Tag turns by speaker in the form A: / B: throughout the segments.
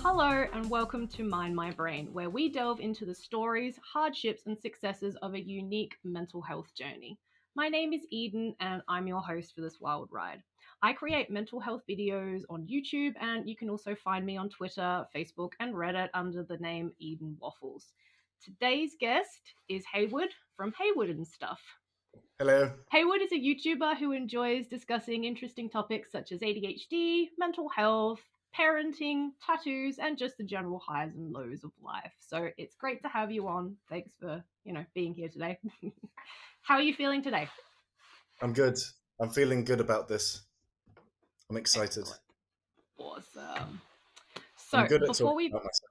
A: Hello and welcome to Mind My Brain, where we delve into the stories, hardships, and successes of a unique mental health journey. My name is Eden and I'm your host for this wild ride. I create mental health videos on YouTube, and you can also find me on Twitter, Facebook, and Reddit under the name Eden Waffles. Today's guest is Heywood from Heywood and Stuff.
B: Hello.
A: Heywood is a YouTuber who enjoys discussing interesting topics such as ADHD, mental health, parenting, tattoos, and just the general highs and lows of life. So it's great to have you on. Thanks for, being here today. How are you feeling today?
B: I'm good. I'm feeling good about this. I'm excited.
A: Excellent. Awesome.
B: I'm
A: So
B: good at
A: before
B: talking
A: we
B: about myself.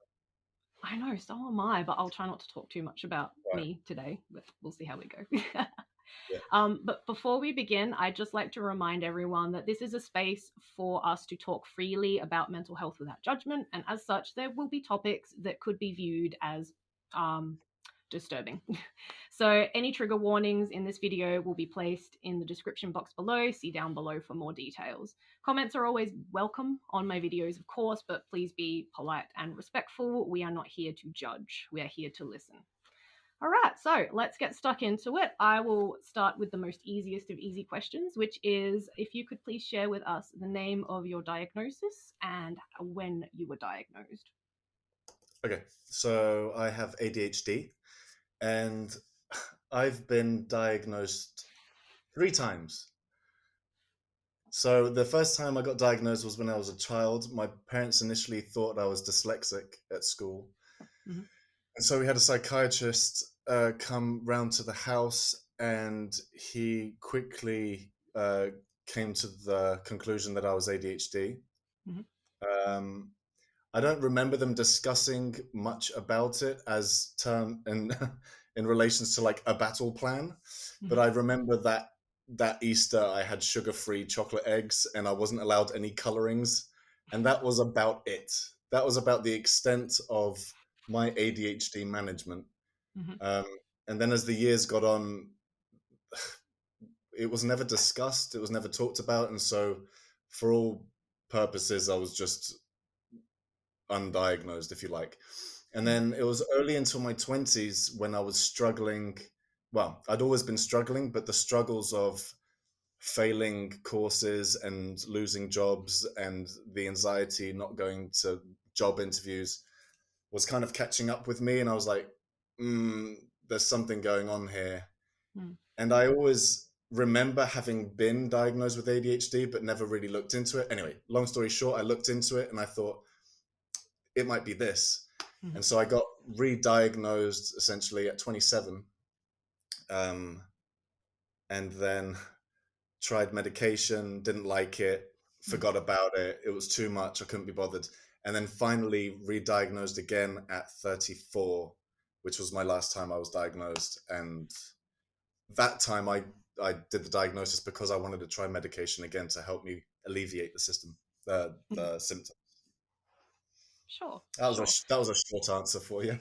A: I know, so am I, but I'll try not to talk too much about
B: Right.
A: me today, but we'll see how we go.
B: Yeah.
A: But before we begin, I'd just like to remind everyone that this is a space for us to talk freely about mental health without judgment, and as such, there will be topics that could be viewed as disturbing. So any trigger warnings in this video will be placed in the description box below. See down below for more details. Comments are always welcome on my videos, of course, but please be polite and respectful. We are not here to judge. We are here to listen. All right, so let's get stuck into it. I will start with the most easiest of easy questions, which is if you could please share with us the name of your diagnosis and when you were diagnosed.
B: Okay. So I have ADHD, and I've been diagnosed 3 times. So the first time I got diagnosed was when I was a child. My parents initially thought I was dyslexic at school.
A: Mhm.
B: And so we had a psychiatrist come round to the house, and he quickly came to the conclusion that I was ADHD.
A: Mhm.
B: I don't remember them discussing much about it as term in relations to like a battle plan, but I remember that Easter I had sugar-free chocolate eggs and I wasn't allowed any colorings, and that was about it. That was about the extent of my ADHD management.
A: Mhm.
B: And then as the years got on, it was never discussed, it was never talked about, and so for all purposes, I was just undiagnosed, if you like. And then it was only until my 20s when I was struggling. Well, I'd always been struggling, but the struggles of failing courses and losing jobs and the anxiety not going to job interviews was kind of catching up with me. And I was like, there's something going on here.
A: Mm.
B: And I always remember having been diagnosed with ADHD, but never really looked into it. Anyway, long story short, I looked into it and I thought, it might be this.
A: Mhm.
B: And so I got re-diagnosed essentially at 27, and then tried medication, didn't like it, forgot about it. It was too much. I couldn't be bothered. And then finally re-diagnosed again at 34, which was my last time I was diagnosed. And that time I did the diagnosis because I wanted to try medication again to help me alleviate the symptoms.
A: Sure.
B: That was a short answer for you.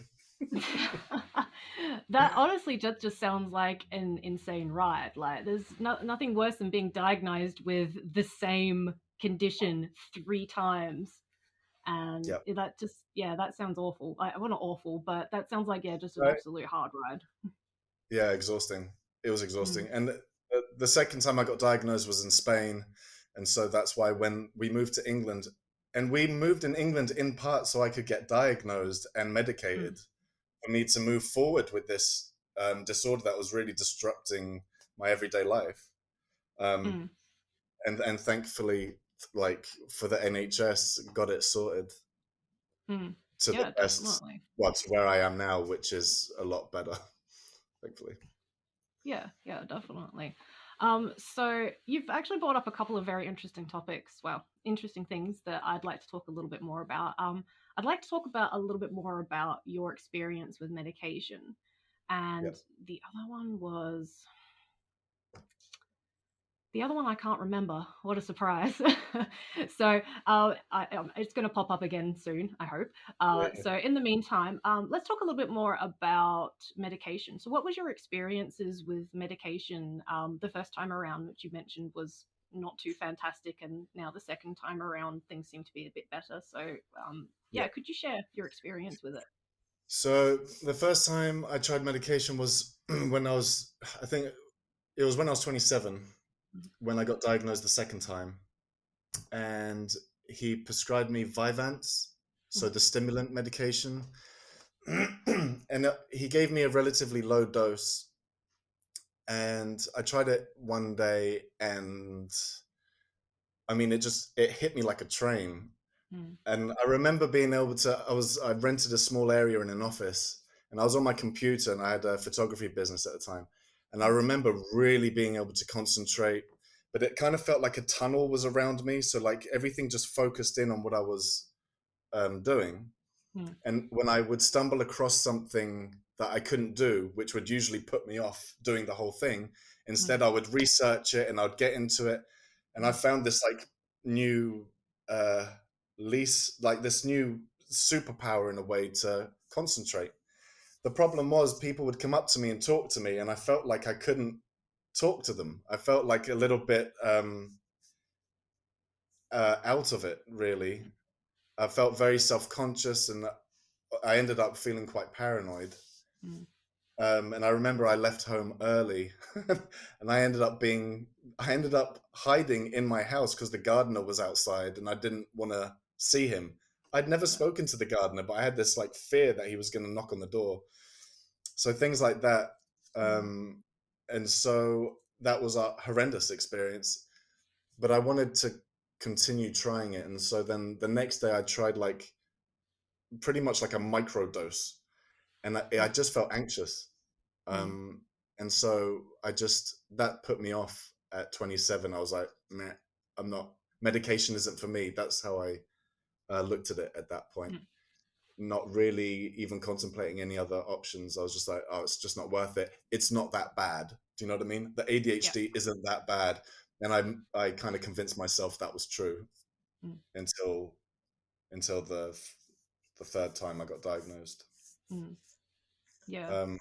A: That honestly just sounds like an insane ride. Like there's nothing worse than being diagnosed with the same condition 3 times. And
B: Yeah.
A: that sounds awful. Well, not awful, but that sounds like, just an
B: Right.
A: absolute hard ride.
B: Yeah, exhausting. It was exhausting. And the second time I got diagnosed was in Spain. And so that's why when we moved to England, and we moved in England in part so I could get diagnosed and medicated for me to move forward with this disorder that was really disrupting my everyday life. Um, and thankfully, like for the NHS, got it sorted to the
A: Yeah,
B: best,
A: definitely.
B: to where I am now, which is a lot better, thankfully.
A: Yeah, definitely. So you've actually brought up a couple of very interesting topics. Well, interesting things that I'd like to talk a little bit more about. I'd like to talk about a little bit more about your experience with medication,
B: Yeah.
A: and the other one was the other one I can't remember. What a surprise. So it's going to pop up again soon, I hope.
B: Yeah.
A: So in the meantime, let's talk a little bit more about medication. So what was your experiences with medication the first time around, which you mentioned was not too fantastic, and now the second time around things seem to be a bit better. So
B: Yeah.
A: Yeah, could you share your experience with it?
B: So the first time I tried medication was when I think it was when I was 27,
A: Mhm.
B: when I got diagnosed the second time. And he prescribed me Vyvanse, so
A: Mhm.
B: the stimulant medication. And he gave me a relatively low dose. And I tried it one day, and I mean, it hit me like a train.
A: Mm.
B: And I remember being able to, I rented a small area in an office, and I was on my computer, and I had a photography business at the time. And I
A: Mm.
B: remember really being able to concentrate, but it kind of felt like a tunnel was around me. So like everything just focused in on what I was doing.
A: Mm.
B: And when I would stumble across something that I couldn't do, which would usually put me off doing the whole thing,
A: Mm.
B: instead I would research it and I'd get into it. And I
A: Mm.
B: found this like new uh, like this new superpower in a way to concentrate. The problem was people would come up to me and talk to me, and I felt like I couldn't talk to them. I felt like a little bit out of it, really. I felt very self-conscious, and I ended up feeling quite paranoid.
A: Mm.
B: And I remember I left home early, and I ended up hiding in my house because the gardener was outside, and I didn't want to see him. I'd never
A: Yeah.
B: spoken to the gardener, but I had this like fear that he was going to knock on the door. So things like that,
A: Mm.
B: um, and so that was a horrendous experience. But I wanted to continue trying it, and so then the next day I tried like pretty much like a micro dose, and I
A: Mm.
B: just felt anxious.
A: Mm.
B: Um, and so that put me off at 27. I was like, meh, I'm not, medication isn't for me. That's how I looked at it at that point.
A: Mm.
B: Not really even contemplating any other options. I was just like, oh, it's just not worth it. It's not that bad. Do you know what I mean? The
A: Yeah.
B: ADHD isn't that bad. And I kind of convinced myself that was true
A: Mm.
B: until the third time I got diagnosed.
A: Mm. Yeah.
B: Um,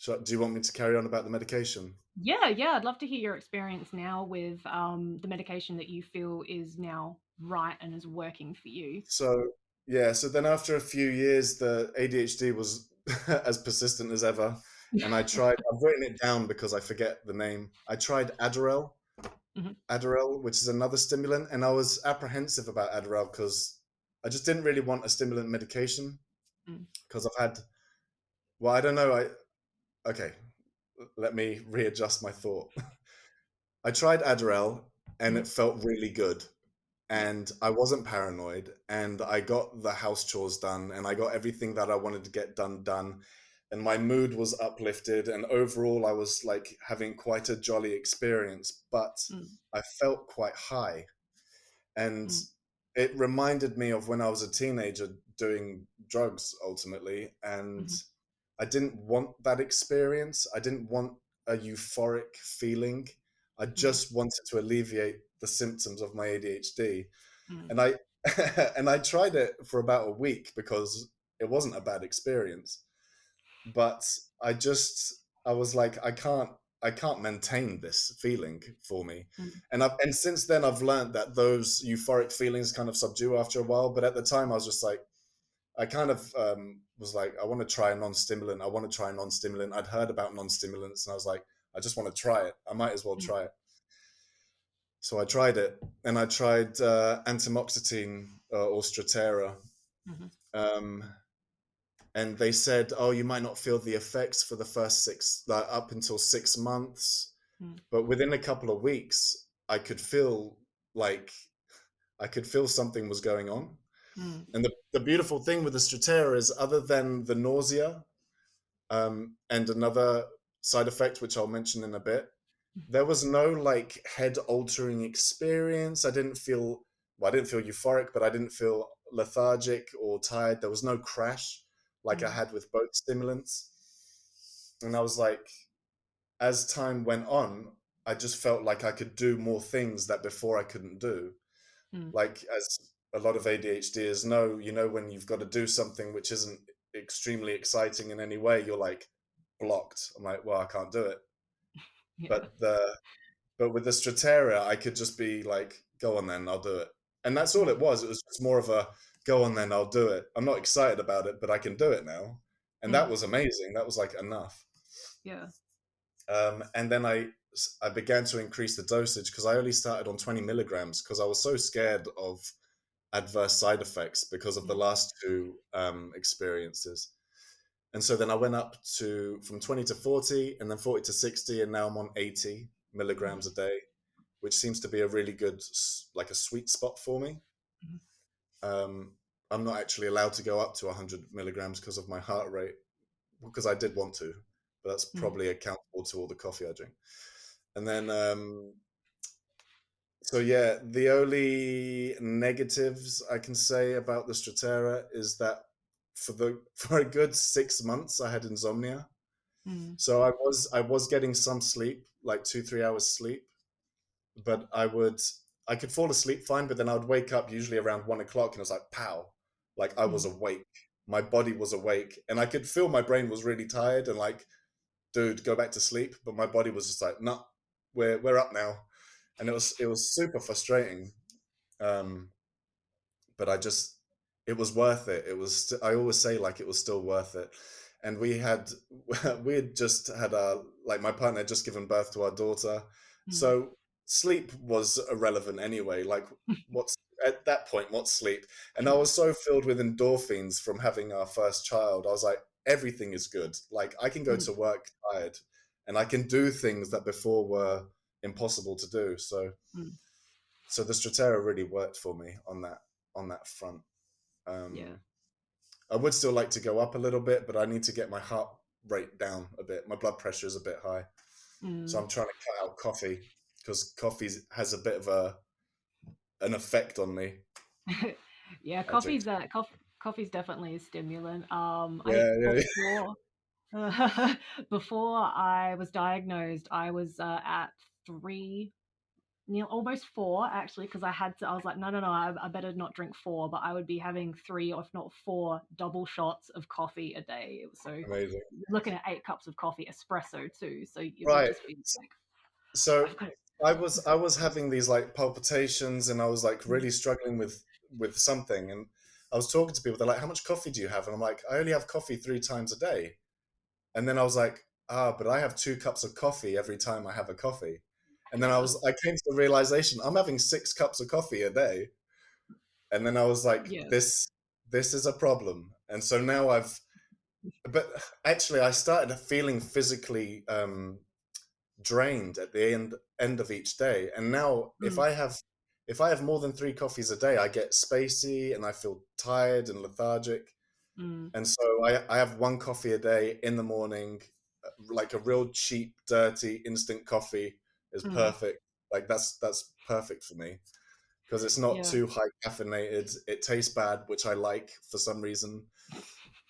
B: do you want me to carry on about the medication?
A: Yeah, I'd love to hear your experience now with the medication that you feel is now right and is working for you.
B: So yeah, so then after a few years, the ADHD was as persistent as ever, and I've written it down because I forget the name. I tried
A: Mhm.
B: Adderall, which is another stimulant, and I was apprehensive about Adderall because I just didn't really want a stimulant medication
A: Mm.
B: because well, I don't know, okay, let me readjust my thought. I tried Adderall, and
A: Mhm.
B: it felt really good.
A: Yeah.
B: And I wasn't paranoid, and I got the house chores done, and I got everything that I wanted to get done, and my mood was uplifted, and overall I was like having quite a jolly experience, but
A: Mm.
B: I felt quite high. And
A: Mm.
B: it reminded me of when I was a teenager doing drugs ultimately, and
A: Mhm.
B: I didn't want that experience. I didn't want a euphoric feeling. I
A: Mm.
B: just wanted to alleviate the symptoms of my ADHD.
A: Mm.
B: And I and I tried it for about a week because it wasn't a bad experience. But I was like, I can't maintain this feeling for me.
A: Mm.
B: And since then I've learned that those euphoric feelings kind of subdue after a while. But at the time I was just like, I kind of was like, I want to try a non-stimulant. I want to try a non-stimulant. I'd heard about non-stimulants, and I was like, I just want to try it. I might as well
A: Mm.
B: try it. So I tried it, and I tried antamoxetine or Strattera,
A: Mhm.
B: um, and they said, "Oh, you might not feel the effects for the first up until 6 months,
A: Mm.
B: but within a couple of weeks, like I could feel something was going on."
A: Mm.
B: And the beautiful thing with the Strattera is, other than the nausea and another side effect, which I'll mention in a bit, there was no like head altering experience. I didn't feel euphoric, but I didn't feel lethargic or tired. There was no crash like I
A: Mm.
B: had with both stimulants. And I was like, as time went on, I just felt like I could do more things that before I couldn't do.
A: Mm.
B: Like, as a lot of ADHDers know, when you've got to do something which isn't extremely exciting in any way, you're like blocked. I'm like, well, I can't do it.
A: Yeah.
B: But with the Strattera, I could just be like, go on then, I'll do it. And that's all
A: Mm.
B: it was. It was just more of a go on then, I'll do it. I'm not excited about it, but I can do it now. And that
A: Mm.
B: was amazing. That was like enough.
A: Yeah.
B: And then I began to increase the dosage because I only started on 20 milligrams because I was so scared of adverse side effects because of the
A: Mm.
B: last two experiences. And so then I went up to from 20 to 40 and then 40 to 60. And now I'm on 80 milligrams a day, which seems to be a really good, like a sweet spot for me.
A: Mm.
B: Um, I'm not actually allowed to go up to 100 milligrams because of my heart rate, because I did want to, but that's
A: Mm.
B: probably accountable to all the coffee I drink. And then, so yeah, the only negatives I can say about the Stratera is that for a good 6 months I had insomnia.
A: Mm.
B: So I was getting some sleep, like 2-3 hours sleep, but I could fall asleep fine, but then I would wake up usually around 1 o'clock and it was like pow, like I was
A: Mm.
B: awake. My body was awake, and I could feel my brain was really tired and like, dude, go back to sleep. But my body was just like, no, we're up now, and it was super frustrating. Um, but it was worth it. I always say like it was still worth it. And we had just had like my partner had just given birth to our daughter.
A: Mm.
B: So sleep was irrelevant anyway. Like what's at that point, what's sleep? And I was so filled with endorphins from having our first child. I was like, everything is good. Like I can go
A: Mm.
B: to work tired and I can do things that before were impossible to do.
A: Mm.
B: So the Stratera really worked for me on that front.
A: Yeah.
B: Um, I would still like to go up a little bit, but I need to get my heart rate down a bit. My blood pressure is a bit high, so
A: Mm.
B: I'm trying to cut out coffee because coffee has a bit of an effect on me.
A: Yeah,
B: I drink.
A: coffee's definitely a stimulant. I think
B: Yeah, yeah,
A: before before I was diagnosed, I was at three, almost four actually, because I was like, no, no, no, I better not drink four, but I would be having three, or if not four, double shots of coffee a day. So
B: amazing.
A: looking at 8 cups of coffee, espresso too. So it would
B: Right.
A: just be like,
B: So
A: I've got
B: I was having these like palpitations, and I was like
A: Mm.
B: really struggling with something, and I was talking to people. They're like, "How much coffee do you have?" And I'm like, "I only have coffee 3 times a day." And then I was like, but I have 2 cups of coffee every time I have a coffee. And then
A: Yeah,
B: I came to the realization I'm having 6 cups of coffee a day. And then I was like,
A: yeah.
B: this is a problem. And so now but actually I started feeling physically drained at the end of each day. And now
A: Mm.
B: if I have more than 3 coffees a day, I get spacey and I feel tired and lethargic.
A: Mm.
B: And so I have 1 coffee a day in the morning, like a real cheap, dirty, instant coffee is
A: Mm.
B: perfect. Like that's perfect for me because it's not
A: Yeah.
B: too high caffeinated. It tastes bad, which I like for some reason.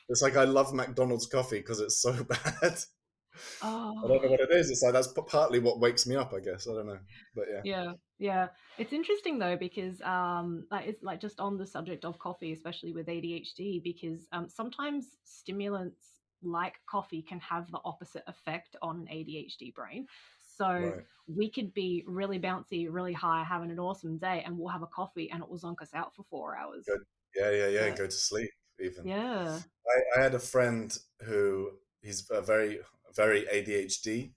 B: It's like I love McDonald's coffee because it's so bad. I
A: Oh.
B: don't know what it is. It's like that's partly what wakes me up, I guess. I don't know, but yeah,
A: Yeah, yeah. It's interesting though because like it's like just on the subject of coffee, especially with ADHD, because sometimes stimulants like coffee can have the opposite effect on an ADHD brain. So
B: right,
A: we could be really bouncy, really high, having an awesome day, and we'll have a coffee and it will zonk us out for 4 hours.
B: good. Yeah, yeah, yeah, and
A: But
B: go to sleep even.
A: yeah.
B: I had a friend who he's a very ADHD,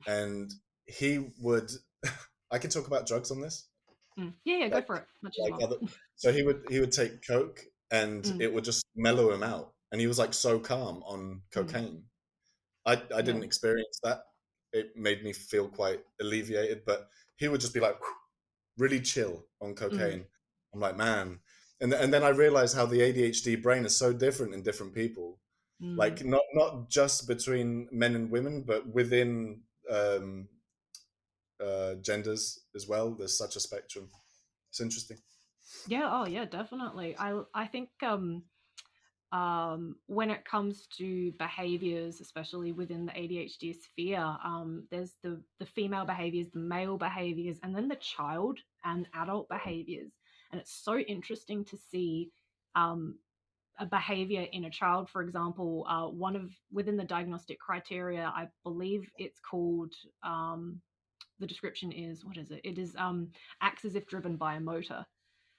B: and he would. I can talk about drugs on this,
A: Mm. Yeah, yeah, go
B: like
A: for it. Much as
B: like
A: well.
B: other. So he would take coke, and
A: Mm.
B: it would just mellow him out, and he was like so calm on
A: Mm.
B: cocaine. I
A: Yeah.
B: didn't experience that. It made me feel quite alleviated, but he would just be like really chill on
A: Mm.
B: cocaine. I'm like, man, and then I realized how the ADHD brain is so different in different people.
A: Mm.
B: Like not just between men and women, but within genders as well. There's such a spectrum. It's interesting.
A: Yeah, oh yeah, definitely. I think when it comes to behaviors, especially within the ADHD sphere, there's the female behaviors, the male behaviors, and then the child and adult behaviors. And it's so interesting to see um, a behavior in a child, for example, one of within the diagnostic criteria, I believe it's called. The description is, what is it? It is acts as if driven by a motor.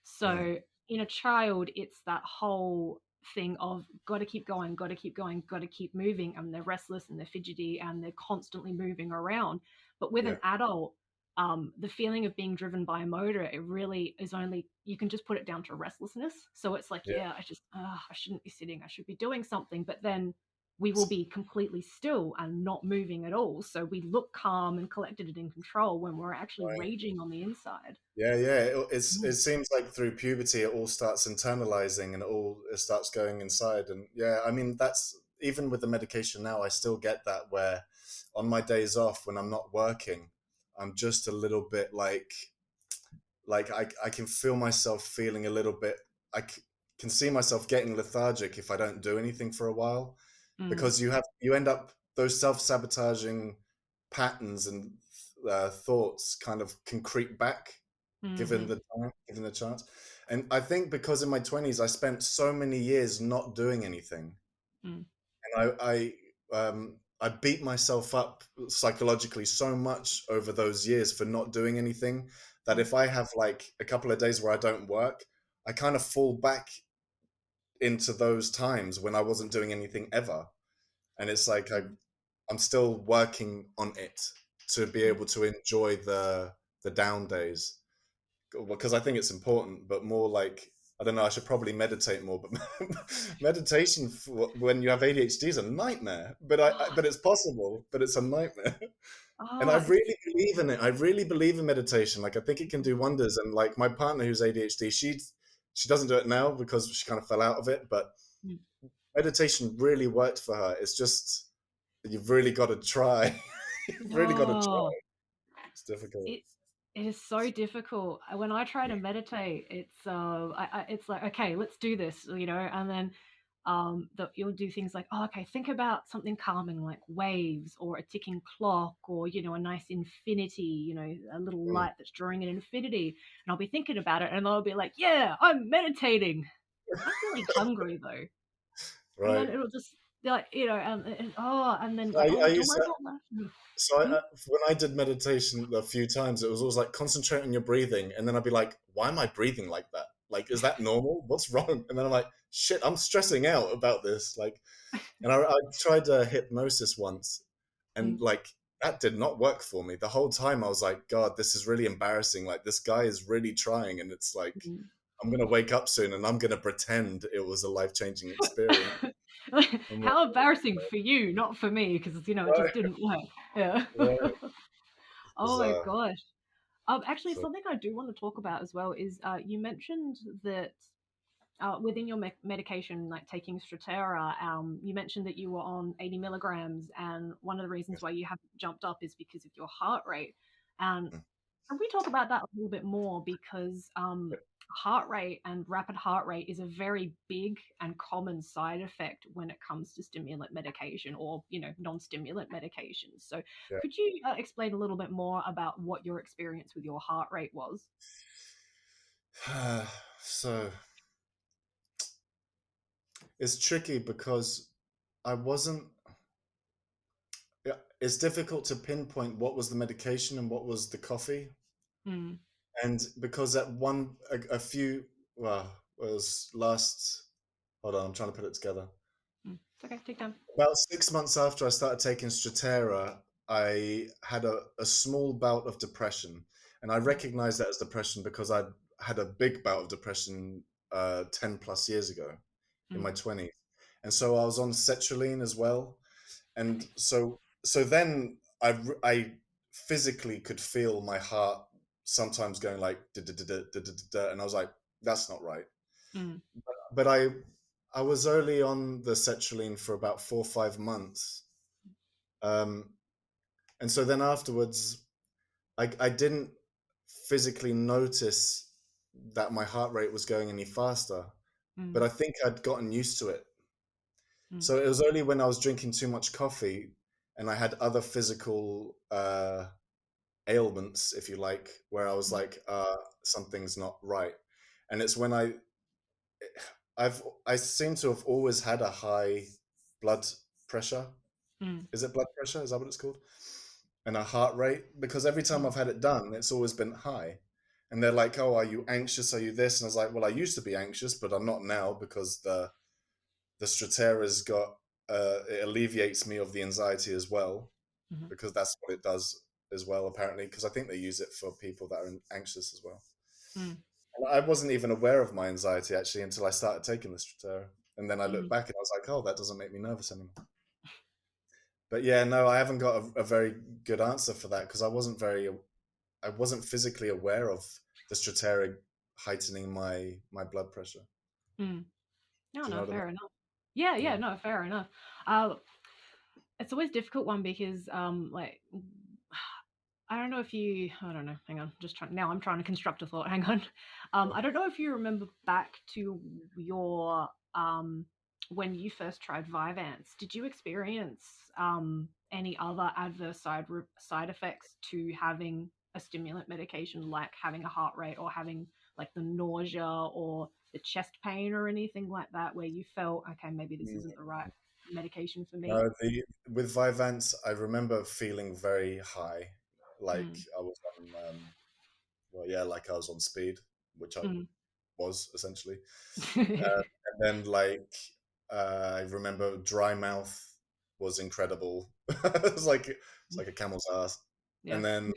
A: So
B: Mm.
A: in a child, it's that whole thing of got to keep going, got to keep going, got to keep moving, and they're restless and they're fidgety and they're constantly moving around. But with
B: Yeah,
A: an adult, the feeling of being driven by a motor, it really is only, you can just put it down to restlessness. So it's like,
B: yeah.
A: yeah, I shouldn't be sitting, I should be doing something. But then we will be completely still and not moving at all. So we look calm and collected and in control when we're actually
B: Right.
A: raging on the inside.
B: Yeah, yeah. It
A: Mm,
B: seems like through puberty it all starts internalizing and it starts going inside. And yeah, I mean that's even with the medication now, I still get that where on my days off when I'm not working, I'm just a little bit like I can feel myself feeling a little bit. Can see myself getting lethargic if I don't do anything for a while,
A: mm,
B: because you end up those self-sabotaging patterns and thoughts kind of can creep back given
A: mm-hmm,
B: the time, given the chance. And I think because in my 20s I spent so many years not doing anything,
A: mm,
B: and I beat myself up psychologically so much over those years for not doing anything that
A: mm,
B: if I have like a couple of days where I don't work, I kind of fall back into those times when I wasn't doing anything ever. And it's like
A: mm,
B: I'm still working on it to be
A: mm.
B: able to enjoy the down days, because I think it's important, but more like I don't know. I should probably meditate more, but meditation when you have ADHD is a nightmare. But it's possible, but it's a nightmare. And I
A: Oh, it's
B: really believe in it. I really believe in meditation. Like I think it can do wonders. And like my partner who's ADHD, she doesn't do it now because she kind of fell out of it. But
A: mm.
B: meditation really worked for her. It's just you've really got to try. You've really got to try.
A: Oh,
B: It's difficult.
A: it it is so difficult. When I try to meditate, it's like, okay, let's do this, and then you'll do things like, oh, okay, think about something calming like waves or a ticking clock or a nice infinity, a little
B: Mm,
A: light that's drawing an infinity, and I'll be thinking about it, and I'll be like, yeah, I'm meditating. I'm really hungry though, and then
B: right.
A: it'll just like and then like,
B: I
A: oh, do
B: used
A: I
B: to.
A: not laugh?
B: So
A: Hmm?
B: when I did meditation a few times, it was always like concentrate on your breathing, and then I'd be like, "Why am I breathing like that? Like, is that normal? What's wrong?" And then I'm like, "Shit, I'm stressing out about this." Like, and I tried hypnosis once, and
A: Mm,
B: like that did not work for me. The whole time I was like, "God, this is really embarrassing. Like, this guy is really trying, and it's like
A: mm.
B: I'm gonna wake up soon, and I'm gonna pretend it was a life changing experience." I'm like,
A: How embarrassing for you, not for me, because it just
B: right,
A: didn't work. Yeah.
B: right.
A: Oh my
B: Bizarre.
A: gosh. Actually,
B: So
A: something I do want to talk about as well is you mentioned that within your medication, like taking Strattera, you mentioned that you were on 80 milligrams, and one of the reasons why you haven't jumped up is because of your heart rate. And
B: mm,
A: can we talk about that a little bit more? Because heart rate and rapid heart rate is a very big and common side effect when it comes to stimulant medication or, non-stimulant medications. So
B: yeah.
A: could you explain a little bit more about what your experience with your heart rate was?
B: So it's tricky because I wasn't. Yeah, it's difficult to pinpoint what was the medication and what was the coffee,
A: Mm,
B: and because at a few, well, was last. Hold on, I'm trying to put it together.
A: It's okay, take time.
B: About 6 months after I started taking Strattera, I had a small bout of depression, and I
A: Mm,
B: recognized that as depression because I had a big bout of depression 10 plus years ago in
A: mm,
B: my 20s, and so I was on sertraline as well, and so then I physically could feel my heart sometimes going like and I was like, that's not right.
A: mm,
B: But I was only on the sertraline for about 4 or 5 months, um, and so then afterwards I didn't physically notice that my heart rate was going any faster, but
A: mm,
B: I think I'd gotten used to it.
A: mm,
B: So it was only when I was drinking too much coffee and I had other physical ailments, if you like, where I was
A: mm,
B: like, something's not right. And it's when I seem to have always had a high blood pressure.
A: mm,
B: Is it blood pressure? Is that what it's called? And a heart rate, because every time
A: mm,
B: I've had it done, it's always been high. and they're like, "Oh, are you anxious? Are you this?" And I was like, "Well, I used to be anxious, but I'm not now because the Stratera's got it alleviates me of the anxiety as well,
A: Mhm.
B: because that's what it does as well, apparently, because I think they use it for people that are anxious as well.
A: Mm.
B: And I wasn't even aware of my anxiety actually until I started taking the Stratera, and then I looked
A: Mm.
B: back and I was like, "Oh, that doesn't make me nervous anymore." But yeah, no, I haven't got a very good answer for that because I wasn't physically aware of the Stratera heightening my blood pressure.
A: Mm. No,
B: Do you
A: no,
B: know what I
A: fair enough. Yeah,
B: mean?
A: yeah, no, fair enough. Uh, it's always a difficult one because, like, I don't know if you, I don't know, hang on, just trying, now I'm trying to construct a thought, hang on.
B: Yeah.
A: I don't know if you remember back to your, when you first tried Vyvanse, did you experience any other adverse side effects to having a stimulant medication, like having a heart rate or having like the nausea or the chest pain or anything like that, where you felt, okay, maybe this
B: Mm.
A: isn't the right medication for me?
B: No, with Vyvanse, I remember feeling very high, like
A: Mm,
B: I was on, well, yeah, like I was on speed, which I
A: mm.
B: was essentially. And then, like, I remember dry mouth was incredible. It's like a camel's ass.
A: Yeah.
B: And then,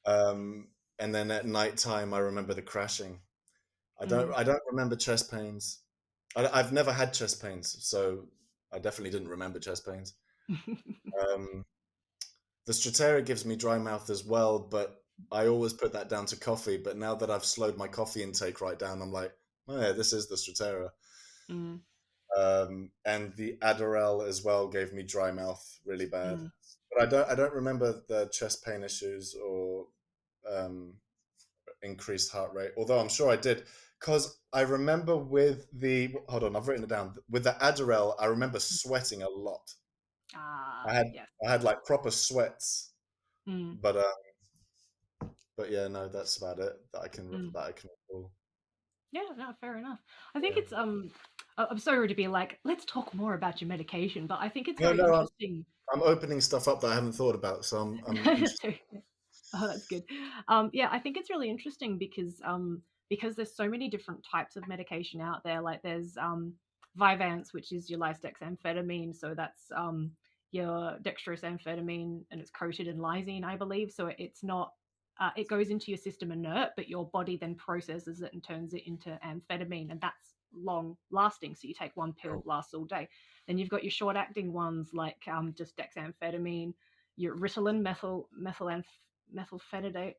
B: um, and then at night time, I remember the crashing.
A: Mm.
B: I don't remember chest pains. I've never had chest pains, so I definitely didn't remember chest pains. Um, the Stratera gives me dry mouth as well, but I always put that down to coffee. But now that I've slowed my coffee intake right down, I'm like, oh yeah, this is the Stratera.
A: Mm,
B: And the Adderall as well gave me dry mouth really bad.
A: mm.
B: But I don't remember the chest pain issues or um, increased heart rate. Although I'm sure I did, because I remember with the hold on, I've written it down. With the Adderall, I remember sweating a lot.
A: Ah,
B: I had
A: yes.
B: I had like proper sweats,
A: Mm,
B: but yeah, no, that's about it
A: mm.
B: that I can recall.
A: Yeah, no, fair enough. I think
B: Yeah.
A: it's I'm sorry to be like, let's talk more about your medication, but I think it's
B: No,
A: very
B: no,
A: interesting.
B: I'm opening stuff up that I haven't thought about, so I'm interested.
A: Oh, that's good. Yeah, I think it's really interesting because there's so many different types of medication out there. Like there's Vyvanse, which is your lisdexamfetamine, so that's your dextrose amphetamine, and it's coated in lysine, I believe. So it's not it goes into your system inert, but your body then processes it and turns it into amphetamine, and that's long lasting. So you take one pill,
B: Cool.
A: lasts all day. Then you've got your short acting ones like just dexamphetamine, your Ritalin, methylphenidate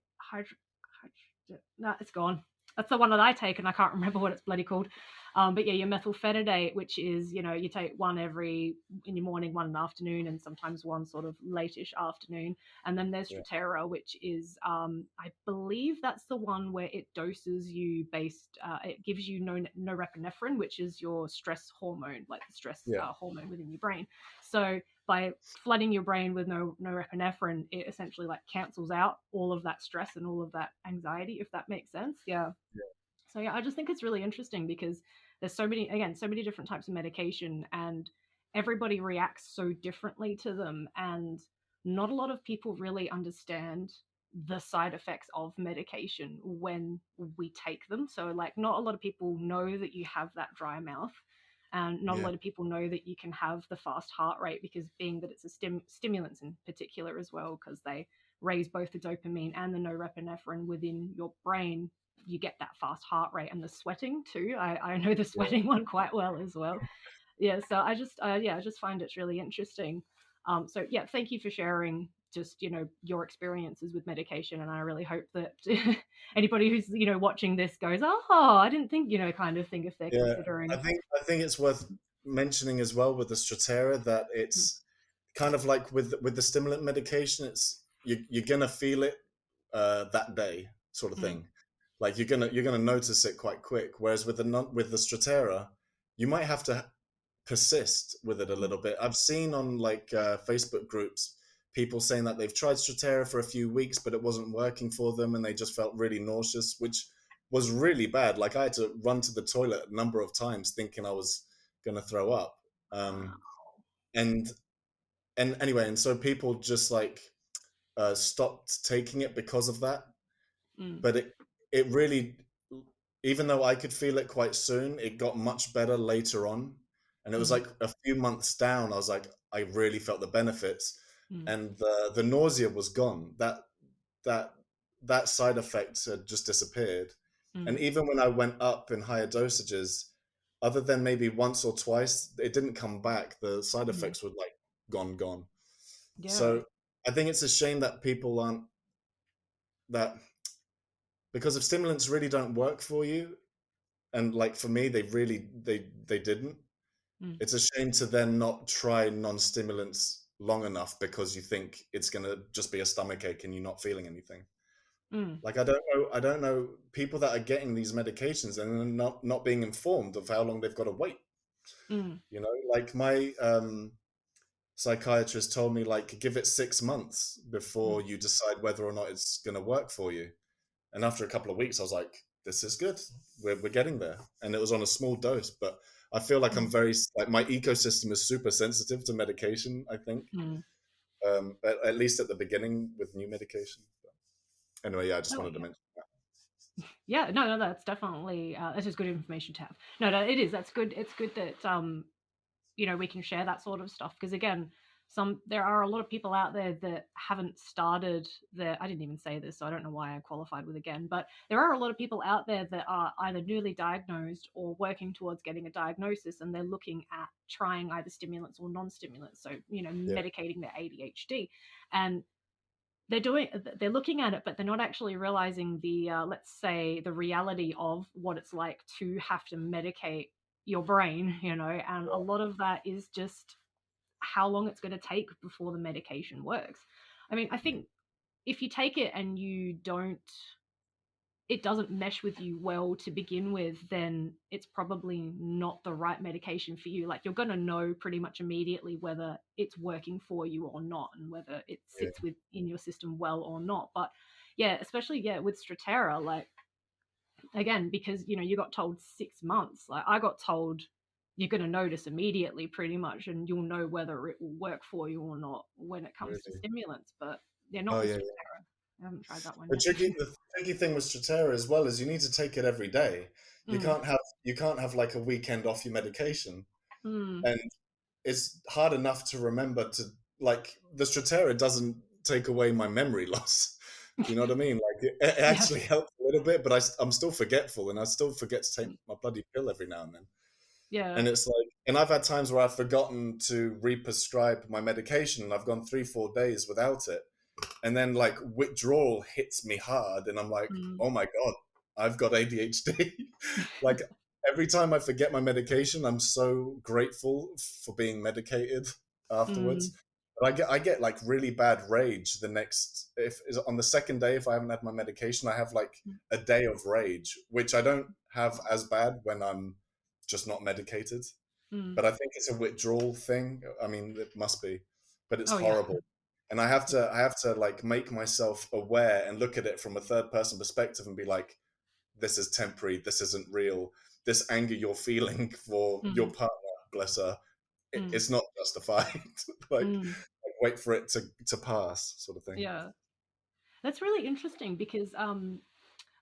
A: no, it's gone. That's the one that I take, and I can't remember what it's bloody called. But yeah, your methylphenidate, which is, you take one every in your morning, one in the afternoon, and sometimes one sort of late-ish afternoon. And then there's
B: Yeah,
A: Strattera, which is, I believe that's the one where it doses you based, it gives you norepinephrine, which is your stress hormone, like the stress
B: yeah,
A: hormone within your brain. So by flooding your brain with no norepinephrine, it essentially like cancels out all of that stress and all of that anxiety, if that makes sense. Yeah. So yeah, I just think it's really interesting because there's so many different types of medication, and everybody reacts so differently to them, and not a lot of people really understand the side effects of medication when we take them. So like not a lot of people know that you have that dry mouth, and not a
B: yeah,
A: lot of people know that you can have the fast heart rate, because being that it's a stimulants in particular as well, because they raise both the dopamine and the norepinephrine within your brain, you get that fast heart rate, and the sweating too. I know the
B: yeah,
A: sweating one quite well as well. Yeah, so I just find it's really interesting. So yeah, thank you for sharing just your experiences with medication, and I really hope that anybody who's watching this goes, oh, I didn't think, kind of thing, if they're
B: yeah.
A: considering.
B: I think it's worth mentioning as well with the Stratera that it's kind of like with the stimulant medication. It's you're gonna feel it that day, sort of
A: Mm,
B: thing. Like you're gonna notice it quite quick. Whereas with the Stratera, you might have to persist with it a
A: mm,
B: little bit. I've seen on like Facebook groups people saying that they've tried Stratera for a few weeks, but it wasn't working for them, and they just felt really nauseous, which was really bad. Like I had to run to the toilet a number of times, thinking I was gonna throw up.
A: wow.
B: And anyway, and so people just like stopped taking it because of that.
A: Mm,
B: But it really, even though I could feel it quite soon, it got much better later on. And it was
A: Mm,
B: like a few months down, I was like, I really felt the benefits,
A: mm,
B: and the nausea was gone. That that side effect had just disappeared. And
A: mm,
B: even when I went up in higher dosages, other than maybe once or twice, it didn't come back. The side
A: mm.
B: effects were like gone.
A: Yeah.
B: So I think it's a shame that people aren't that, because if stimulants really don't work for you, and like for me, they didn't.
A: Mm,
B: It's a shame to then not try non-stimulants long enough because you think it's gonna just be a stomach ache and you're not feeling anything.
A: mm,
B: Like I don't know people that are getting these medications and then not being informed of how long they've got to wait.
A: mm,
B: Like my psychiatrist told me, like, give it 6 months before
A: mm,
B: you decide whether or not it's gonna work for you. And after a couple of weeks, I was like, this is good. We're getting there. And it was on a small dose, but I feel like I'm
A: mm,
B: very, like, my ecosystem is super sensitive to medication, I think,
A: mm.
B: at least at the beginning with new medication. But anyway, yeah, I just
A: Oh,
B: wanted to
A: yeah.
B: mention that.
A: Yeah, no, that's definitely that's just good information to have. No, no, it is. That's good. It's good that we can share that sort of stuff because again, there are a lot of people out there that haven't started their. I didn't even say this, so I don't know why I qualified with again. But there are a lot of people out there that are either newly diagnosed or working towards getting a diagnosis, and they're looking at trying either stimulants or non-stimulants. So
B: Yeah,
A: medicating their ADHD, and they're looking at it, but they're not actually realizing the let's say the reality of what it's like to have to medicate your brain, and a lot of that is just how long it's going to take before the medication works. I mean, I think if you take it and it doesn't mesh with you well to begin with, then it's probably not the right medication for you. Like you're going to know pretty much immediately whether it's working for you or not, and whether it
B: yeah,
A: sits in your system well or not. But yeah, especially with Strattera, like again, because you got told 6 months. Like I got told you're going to notice immediately, pretty much, and you'll know whether it will work for you or not when it comes to
B: really.
A: stimulants. But they're not
B: Oh
A: with
B: yeah.
A: Strattera. I haven't tried that one
B: The
A: yet.
B: tricky thing with Strattera as well is you need to take it every day. You
A: Mm,
B: can't have you can't have like a weekend off your medication,
A: mm,
B: and it's hard enough to remember to, like, the Strattera doesn't take away my memory loss. Do you know what I mean? Like it
A: yeah.
B: actually helps a little bit, but I'm still forgetful, and I still forget to take my bloody pill every now and then.
A: Yeah.
B: And it's like, and I've had times where I've forgotten to re-prescribe my medication, and I've gone 3-4 days without it, and then like withdrawal hits me hard, and I'm like,
A: Mm,
B: oh my god, I've got ADHD. Like every time I forget my medication, I'm so grateful for being medicated
A: mm,
B: afterwards. But I get like really bad rage the next, if is on the second day, if I haven't had my medication, I have like a day of rage, which I don't have as bad when I'm just not medicated.
A: mm.
B: But I think it's a withdrawal thing. I mean, it must be, but it's
A: Oh yeah.
B: horrible. And I have to like make myself aware and look at it from a third person perspective and be like, this is temporary. This isn't real. This anger you're feeling for your
A: Mm,
B: partner, bless her,
A: mm,
B: it's not justified.
A: mm.
B: Like wait for it to pass, sort of thing.
A: Yeah. That's really interesting because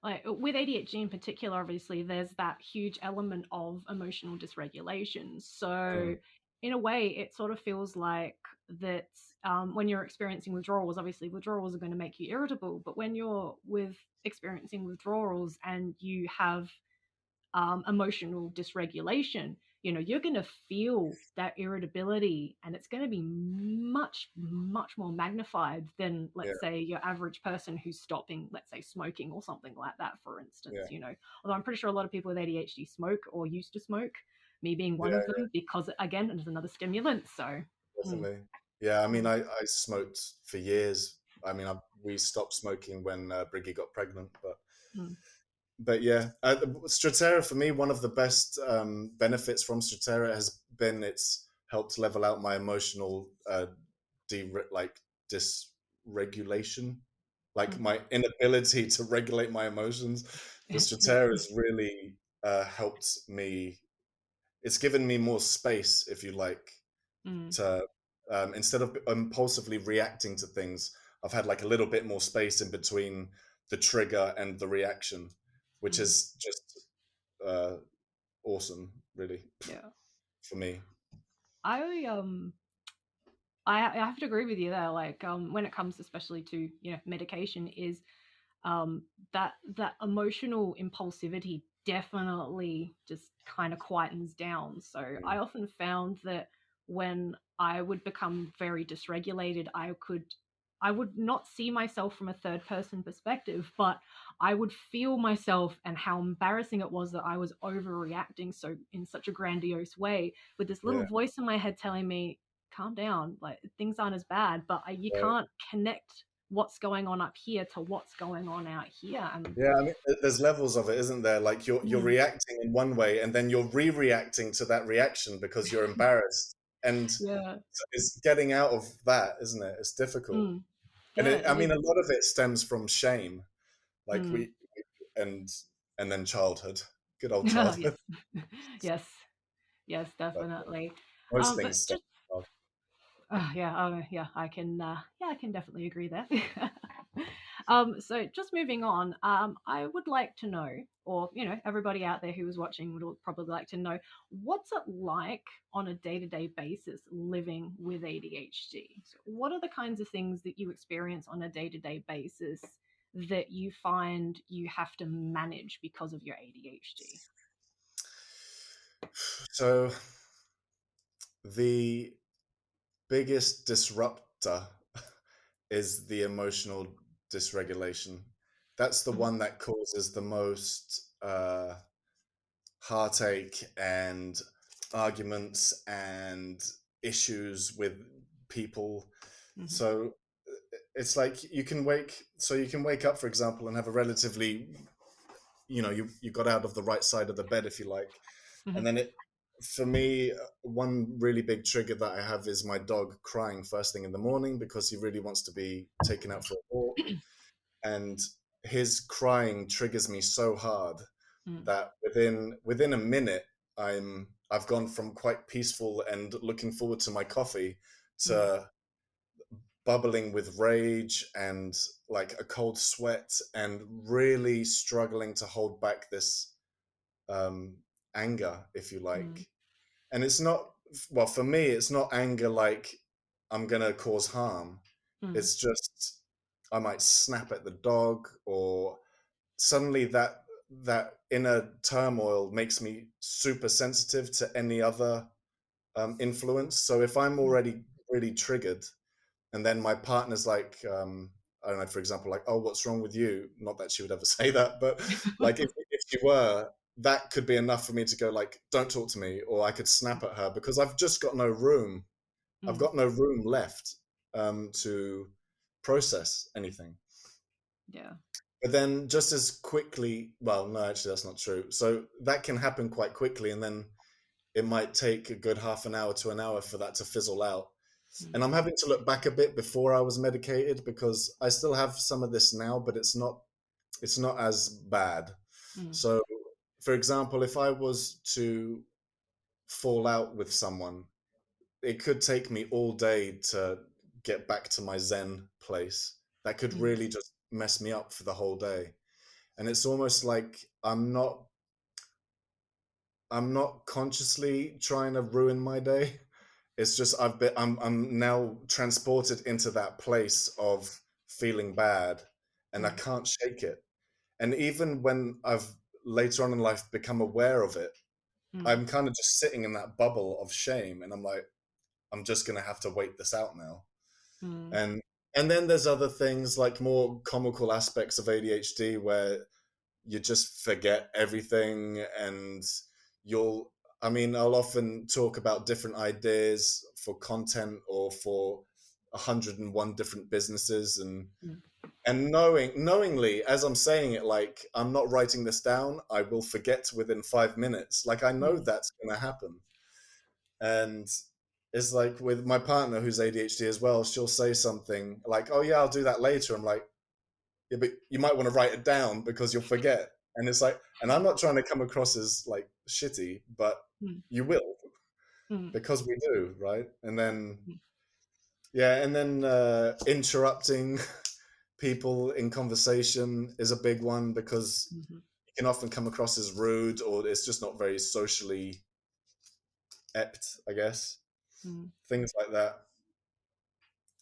A: like with ADHD in particular, obviously there's that huge element of emotional dysregulation. So
B: Mm,
A: in a way, it sort of feels like that when you're experiencing withdrawals, obviously withdrawals are going to make you irritable, but when you're experiencing withdrawals and you have emotional dysregulation, you're going to feel that irritability and it's going to be much, much more magnified than,
B: yeah,
A: let's say, your average person who's stopping, let's say, smoking or something like that, for instance.
B: yeah,
A: Although I'm pretty sure a lot of people with ADHD smoke or used to smoke, me being one of
B: yeah,
A: them, because, again, it is another stimulant. So, mm,
B: definitely. Yeah, I mean,
A: mm,
B: I smoked for years. I mean, we stopped smoking when Briggy got pregnant,
A: mm,
B: but yeah, Strattera for me, one of the best benefits from Strattera has been it's helped level out my emotional like dysregulation, like
A: mm,
B: my inability to regulate my emotions. The
A: yeah,
B: Strattera has really helped me. It's given me more space, if you like,
A: mm,
B: to instead of impulsively reacting to things, I've had like a little bit more space in between the trigger and the reaction, which
A: Mm.
B: is just uh, awesome, really,
A: Yeah.
B: for me.
A: I I have to agree with you there. Like when it comes especially to medication, is that emotional impulsivity definitely just kind of quietens down. So I
B: Mm.
A: often found that when I would become very dysregulated, I would not see myself from a third person perspective, but I would feel myself and how embarrassing it was that I was overreacting so in such a grandiose way, with this little
B: Yeah,
A: voice in my head telling me, calm down, like things aren't as bad, but you
B: right.
A: can't connect what's going on up here to what's going on out here. And
B: Yeah, I mean, there's levels of it, isn't there? Like you're
A: mm,
B: reacting in one way, and then you're re-reacting to that reaction because you're embarrassed, and
A: yeah,
B: it's getting out of that, isn't it? It's difficult,
A: mm,
B: and
A: yeah,
B: I
A: it
B: mean,
A: is.
B: a lot of it stems from shame, like
A: Mm.
B: and and then childhood, good old
A: Yes,
B: childhood.
A: yes, yes,
B: But
A: definitely.
B: most
A: But
B: things stem
A: just
B: from
A: yeah, yeah, I can definitely agree there. So just moving on, I would like to know, or everybody out there who is watching would probably like to know, what's it like on a day-to-day basis living with ADHD? So what are the kinds of things that you experience on a day-to-day basis that you find you have to manage because of your ADHD?
B: So the biggest disruptor is the emotional dysregulation. That's the
A: Mhm,
B: one that causes the most heartache and arguments and issues with people.
A: mhm,
B: So it's like you can wake up, for example, and have a relatively, you got out of the right side of the bed, if you like, and
A: mhm,
B: then for me, one really big trigger that I have is my dog crying first thing in the morning because he really wants to be taken out for a walk, and his crying triggers me so hard
A: mm,
B: that within a minute I've gone from quite peaceful and looking forward to my coffee
A: mm,
B: to bubbling with rage and like a cold sweat and really struggling to hold back this um, anger, if you
A: mm,
B: like. And it's not, well, for me, it's not anger like I'm gonna cause harm.
A: mm,
B: It's just I might snap at the dog, or suddenly that inner turmoil makes me super sensitive to any other influence. So if I'm
A: mm,
B: already really triggered, and then my partner's like, I don't know, for example, like, oh, what's wrong with you? Not that she would ever say that, but like if she were, that could be enough for me to go like, don't talk to me, or I could snap at her because I've just got no room. I've
A: mm,
B: got no room left to process anything.
A: yeah.
B: But then just as quickly, well, no, actually, that's not true. So that can happen quite quickly, and then it might take a good half an hour to an hour for that to fizzle out.
A: Mm,
B: And I'm having to look back a bit before I was medicated because I still have some of this now, but it's not as bad.
A: mm,
B: So, for example, if I was to fall out with someone, it could take me all day to get back to my Zen place. That could
A: mm,
B: really just mess me up for the whole day. And it's almost like I'm not consciously trying to ruin my day. It's just I'm now transported into that place of feeling bad, and I
A: mm,
B: can't shake it. And even when I've later on in life become aware of it,
A: mm,
B: I'm kind of just sitting in that bubble of shame, and I'm like, I'm just gonna have to wait this out now.
A: mm,
B: And and then there's other things like more comical aspects of ADHD where you just forget everything, and you'll I mean, I'll often talk about different ideas for content or for 101 different businesses,
A: mm,
B: and knowingly as I'm saying it, like, I'm not writing this down, I will forget within 5 minutes, like I know
A: mm,
B: that's going to happen. And it's like with my partner who's ADHD as well, she'll say something like, oh yeah, I'll do that later. I'm like, yeah, but you might want to write it down because you'll forget. And it's like, and I'm not trying to come across as like shitty, but
A: mm,
B: you will,
A: mm,
B: because we do, right? And then,
A: mm,
B: yeah, and then interrupting. people in conversation is a big one, because
A: Mm-hmm.
B: you can often come across as rude, or it's just not very socially apt, I guess.
A: Mm-hmm.
B: Things like that.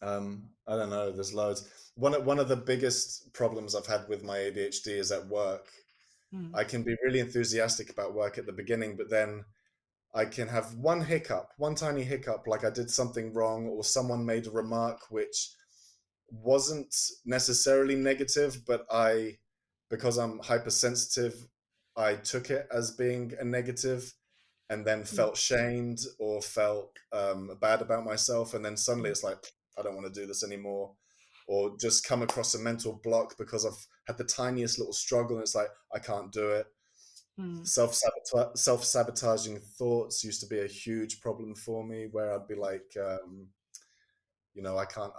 B: I don't know. There's loads. One of the biggest problems I've had with my ADHD is at work.
A: Mm-hmm.
B: I can be really enthusiastic about work at the beginning, but then I can have one hiccup, one tiny hiccup, like I did something wrong, or someone made a remark which wasn't necessarily negative, but because I'm hypersensitive, I took it as being a negative, and then felt shamed or felt bad about myself. And then suddenly it's like, I don't want to do this anymore. Or just come across a mental block because I've had the tiniest little struggle, and it's like, I can't do it.
A: Mm-hmm.
B: Self-sabotaging thoughts used to be a huge problem for me, where I'd be like, I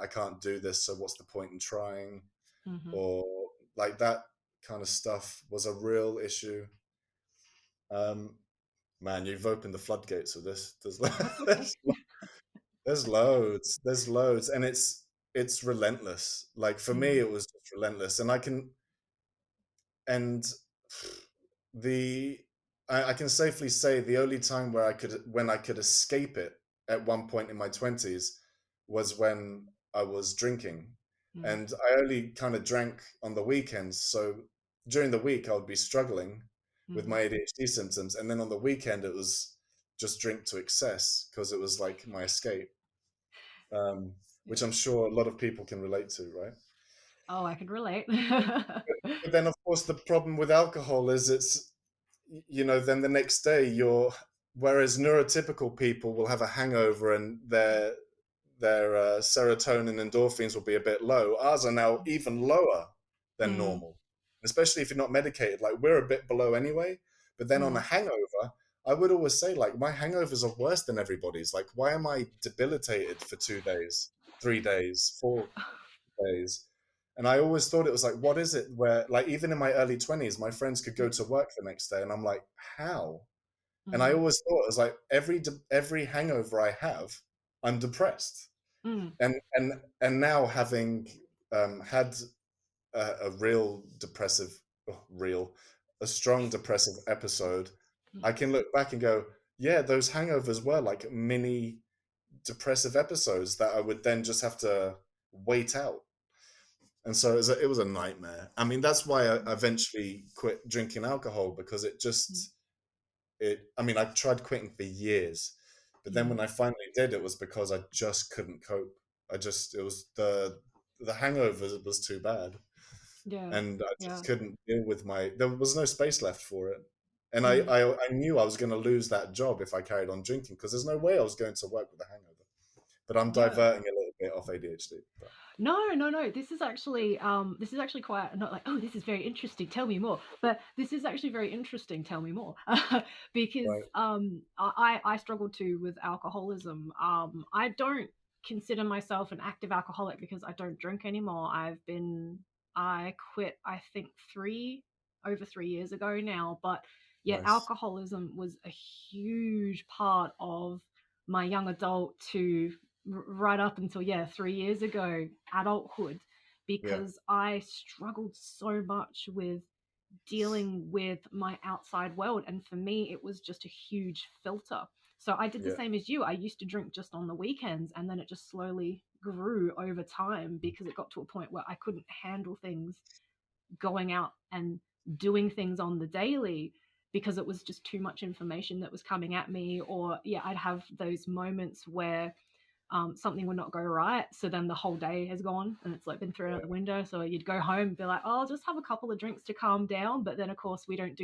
B: can't do this, so what's the point in trying?
A: Mm-hmm.
B: Or like that kind of stuff was a real issue. um Man, you've opened the floodgates of this. There's
A: That's okay.
B: there's, there's loads, and it's relentless. Like for me,
A: Mm-hmm.
B: it was just relentless, and the I can safely say the only time when I could escape it at one point in my 20s was when I was drinking. And I only kind of drank on the weekends, so during the week I would be struggling with
A: Mm-hmm.
B: my ADHD symptoms, and then on the weekend it was just drink to excess, because it was like my escape, which
A: Yeah.
B: I'm sure a lot of people can relate to, right?
A: Oh, I can relate.
B: But then, of course, the problem with alcohol is then the next day whereas neurotypical people will have a hangover and their serotonin endorphins will be a bit low. Ours are now even lower than
A: Mm,
B: normal, especially if you're not medicated. Like, we're a bit below anyway. But then on a
A: mm,
B: hangover, I would always say, like, my hangovers are worse than everybody's. Like, why am I debilitated for 2 days, 3 days, 4 days? And I always thought it was like, what is it where, like, even in my early 20s, my friends could go to work the next day, and I'm like, how? And I
A: mm,
B: always thought it was like, every hangover I have, I'm depressed.
A: mm,
B: And now, having had a real depressive, oh, real, a strong depressive episode,
A: mm.
B: I can look back and go, yeah, those hangovers were like mini depressive episodes that I would then just have to wait out. And so it was a nightmare. I mean, that's why I eventually quit drinking alcohol, because I mean, I tried quitting for years, but then
A: Mm.
B: when I finally did, it was because I just couldn't cope. It was the hangover was too bad,
A: Yeah,
B: and I
A: yeah.
B: just couldn't deal with there was no space left for it. And I,
A: Mm,
B: I, I knew I was going to lose that job if I carried on drinking, because there's no way I was going to work with a hangover. But I'm
A: yeah.
B: diverting a little bit off ADHD. But
A: No, no, no. This is actually quite not like, oh, this is very interesting. Tell me more. But this is actually very interesting. Tell me more. Because
B: right,
A: I struggle too with alcoholism. I don't consider myself an active alcoholic because I don't drink anymore. I quit, I think, over 3 years ago now. But yeah,
B: nice,
A: alcoholism was a huge part of my young adult to right up until, yeah, 3 years ago, adulthood,
B: yeah,
A: because I struggled so much with dealing with my outside world, and for me it was just a huge filter. So I did the
B: yeah,
A: same as you. I used to drink just on the weekends, and then it just slowly grew over time because it got to a point where I couldn't handle things going out and doing things on the daily, because it was just too much information that was coming at me. Or yeah, I'd have those moments where something would not go right. So then the whole day has gone and it's like been thrown out
B: yeah.
A: the window. So you'd go home and be like, oh, I'll just have a couple of drinks to calm down. But then of course we don't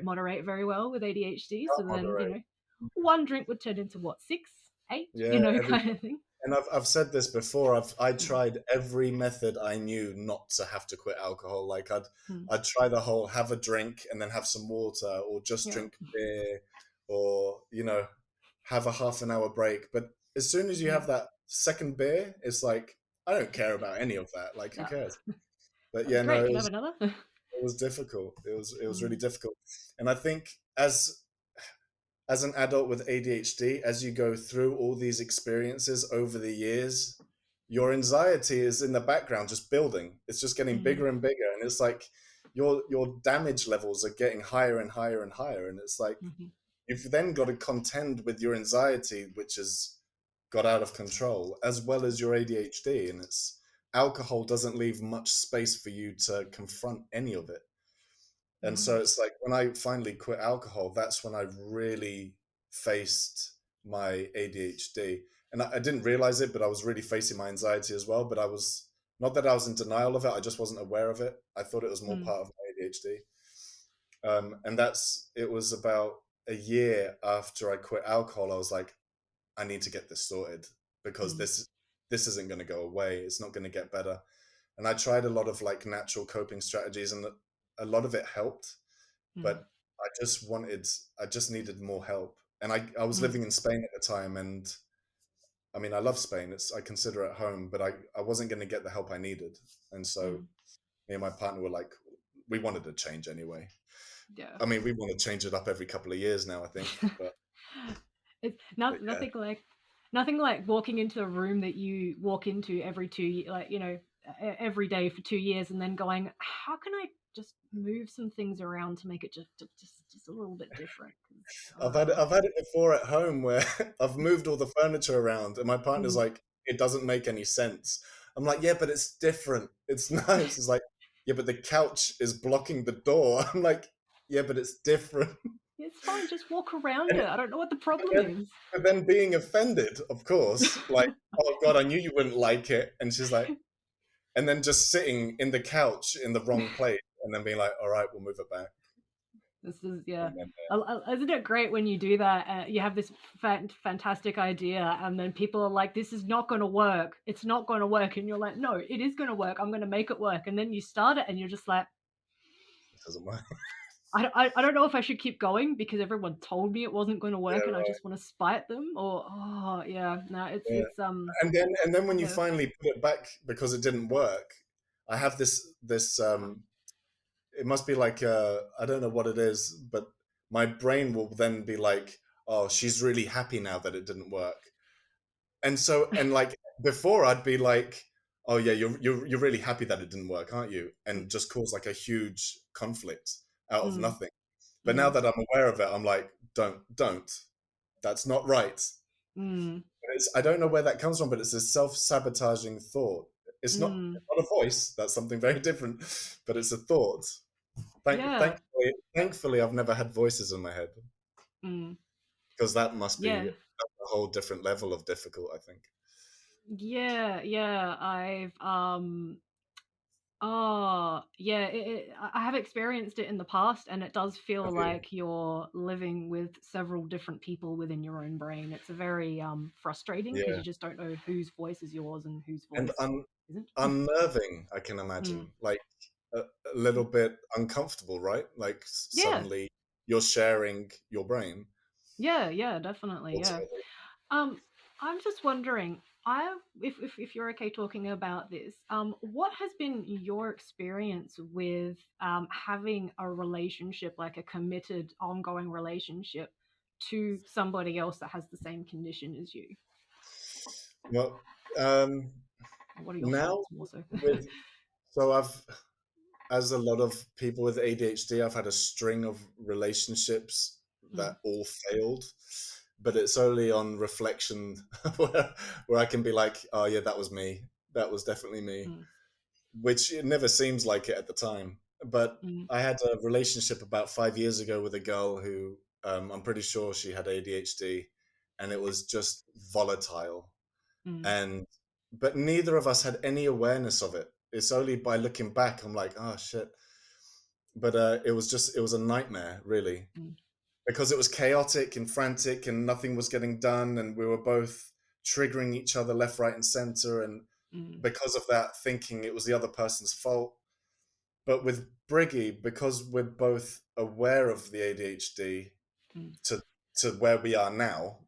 A: moderate very well with ADHD. So
B: Can't
A: then,
B: moderate.
A: one drink would turn into what, six, eight,
B: Yeah,
A: kind of thing.
B: and I've said this before. I tried every method I knew not to have to quit alcohol. Like,
A: Mm-hmm.
B: I'd try the whole have a drink and then have some water, or just
A: Yeah.
B: drink beer, or have a half an hour break. But as soon as you
A: Mm.
B: have that second beer, it's like, I don't care about any of that. Like, who
A: Yeah.
B: cares? But
A: Like,
B: yeah, no,
A: great. Can I have another?
B: it was difficult. It was really
A: Mm.
B: difficult. And I think, as an adult with ADHD, as you go through all these experiences over the years, your anxiety is in the background just building. It's just getting
A: Mm,
B: bigger and bigger, and it's like your damage levels are getting higher and higher and higher, and it's like
A: mhm,
B: you've then got to contend with your anxiety, which has got out of control, as well as your ADHD, and it's alcohol doesn't leave much space for you to confront any of it. And so
A: mm,
B: it's like when I finally quit alcohol, that's when I really faced my ADHD. And I didn't realize it, but I was really facing my anxiety as well. But I was not that I was in denial of it, I just wasn't aware of it. I thought it was more
A: mm,
B: part of my ADHD. And it was about a year after I quit alcohol, I was like, I need to get this sorted because
A: mm,
B: this isn't going to go away. It's not going to get better. And I tried a lot of like natural coping strategies, and a lot of it helped,
A: mm,
B: but I just needed more help. And I was
A: mm,
B: living in Spain at the time, and I mean, I love Spain. I consider it home, but I wasn't going to get the help I needed. And so
A: mm.
B: me and my partner were like, we wanted to change anyway.
A: Yeah.
B: I mean, we want to change it up every couple of years now, I think.
A: It's
B: But
A: not
B: yeah,
A: nothing like walking into a room that you walk into every like, you know, every day for 2 years, and then going, how can I just move some things around to make it just a little bit different? 'Cause,
B: I've had it before at home where I've moved all the furniture around, and my partner's
A: mm,
B: like, it doesn't make any sense. I'm like, yeah, but it's different. It's nice. It's like, yeah, but the couch is blocking the door. I'm like, yeah, but it's different.
A: it's fine, just walk around
B: And,
A: it. I don't know what the
B: but
A: problem
B: then,
A: is.
B: but then being offended, of course, like, oh God, I knew you wouldn't like it. And she's like, and then just sitting in the couch in the wrong place, and then being like, all right, we'll move it back.
A: This is, yeah.
B: And then,
A: Isn't it great when you do that? You have this fantastic idea, and then people are like, "This is not going to work. It's not going to work," and you're like, "No, it is going to work. I'm going to make it work." And then you start it, and you're just like,
B: it doesn't work.
A: I don't know if I should keep going because everyone told me it wasn't going to
B: Yeah,
A: work, and I
B: right.
A: just want to spite them. Or oh yeah, no,
B: Yeah.
A: it's
B: And then when you
A: yeah,
B: finally put it back because it didn't work, I have this it must be like I don't know what it is, but my brain will then be like, oh, she's really happy now that it didn't work. And so, and like before I'd be like, oh yeah, you're really happy that it didn't work, aren't you?
A: mm,
B: And just cause like a huge conflict out of
A: mm,
B: nothing. But now
A: mm,
B: that I'm aware of it, I'm like, don't. That's not right.
A: mm,
B: I don't know where that comes from, but it's a self-sabotaging thought.
A: mm,
B: It's not a voice. That's something very different, but it's a thought.
A: yeah,
B: Thankfully, I've never had voices in my head
A: mm,
B: because that must be
A: yeah.
B: a whole different level of difficult, I think.
A: Yeah, yeah, yeah, I have experienced it in the past, and it does feel
B: Have you?
A: like you're living with several different people within your own brain. It's a very frustrating because
B: Yeah,
A: you just don't know whose voice is yours and whose
B: and
A: voice isn't.
B: unnerving, I can
A: Mm,
B: imagine. Like a little bit uncomfortable, right? Like
A: yeah,
B: suddenly you're sharing your brain.
A: yeah, yeah, definitely, yeah.
B: Ultimately.
A: Um, I'm just wondering, if you're okay talking about this, what has been your experience with having a relationship, like a committed, ongoing relationship, to somebody else that has the same condition as you?
B: Well, um,
A: What are your
B: now
A: thoughts, more so?
B: with so I've as a lot of people with ADHD, I've had a string of relationships
A: mm,
B: that all failed, but it's only on reflection where I can be like, oh yeah, that was me. That was definitely me,
A: mm,
B: which it never seems like it at the time. But
A: mm,
B: I had a relationship about 5 years ago with a girl who I'm pretty sure she had ADHD, and it was just volatile.
A: mm,
B: And but neither of us had any awareness of it. It's only by looking back I'm like, oh shit. But it was a nightmare, really,
A: mm,
B: because it was chaotic and frantic, and nothing was getting done, and we were both triggering each other left, right, and center, and
A: mm,
B: because of that, thinking it was the other person's fault. But with Briggy, because we're both aware of the ADHD
A: mm,
B: to where we are now,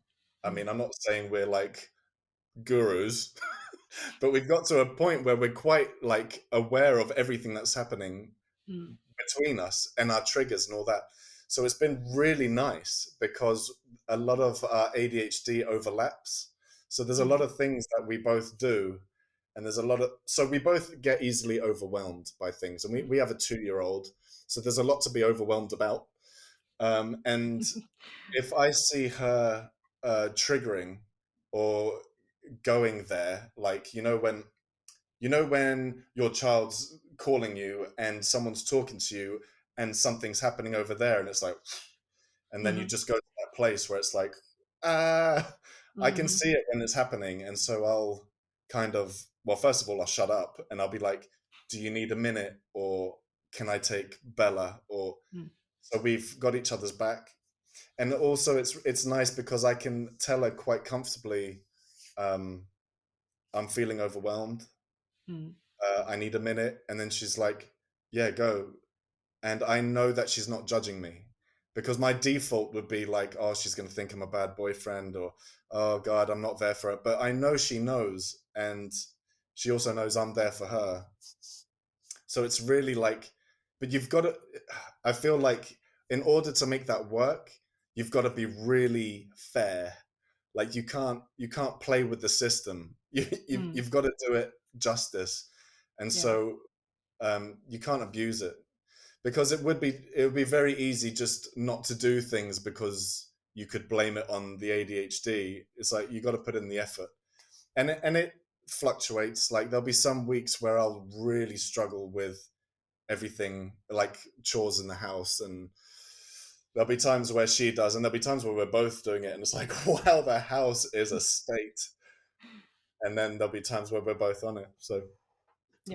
B: I
A: mm,
B: mean, I'm not saying we're like gurus, but we've got to a point where we're quite like aware of everything that's happening
A: mm,
B: between us and our triggers and all that. So it's been really nice because a lot of our ADHD overlaps. So there's a
A: mm,
B: lot of things that we both do. and there's a lot of, so we both get easily overwhelmed by things, and we have a 2-year-old, so there's a lot to be overwhelmed about. And if I see her triggering or going there, like, when your child's calling you and someone's talking to you and something's happening over there, and it's like, and then you
A: Mm-hmm.
B: just go to that place where it's like, ah, I can
A: Mm-hmm.
B: see it when it's happening. And so I'll kind of, well, first of all, I'll shut up and I'll be like, do you need a minute, or can I take Bella? Or, so we've got each other's back. And also it's nice because I can tell her quite comfortably, um, I'm feeling overwhelmed.
A: Mm-hmm.
B: I need a minute. And then she's like, yeah, go. And I know that she's not judging me, because my default would be like, oh, she's going to think I'm a bad boyfriend, or, oh God, I'm not there for her. But I know she knows, and she also knows I'm there for her. So it's really like, but you've got to, I feel like in order to make that work, you've got to be really fair. Like you can't play with the system.
A: Mm-hmm.
B: You've got to do it justice. And
A: Yeah.
B: so you can't abuse it, because it would be very easy just not to do things because you could blame it on the ADHD. It's like you got to put in the effort, and it fluctuates. Like there'll be some weeks where I'll really struggle with everything, like chores in the house, and there'll be times where she does, and there'll be times where we're both doing it, and it's like, wow, the house is a state. And then there'll be times where we're both on it. So,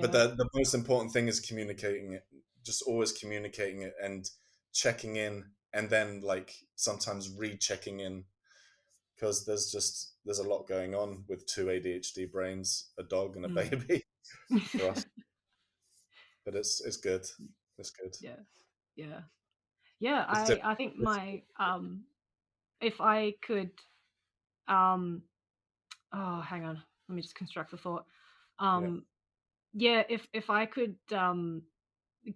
B: but
A: Yeah.
B: the most important thing is communicating it, just always communicating it and checking in, and then like sometimes rechecking in, because there's a lot going on with two ADHD brains, a dog and a
A: Mm.
B: baby for us. But it's good. It's good.
A: Yeah. Yeah. Yeah.
B: It's
A: I think
B: different.
A: my if I could um oh, hang on, let me just construct the thought.
B: Yeah,
A: um yeah, if I could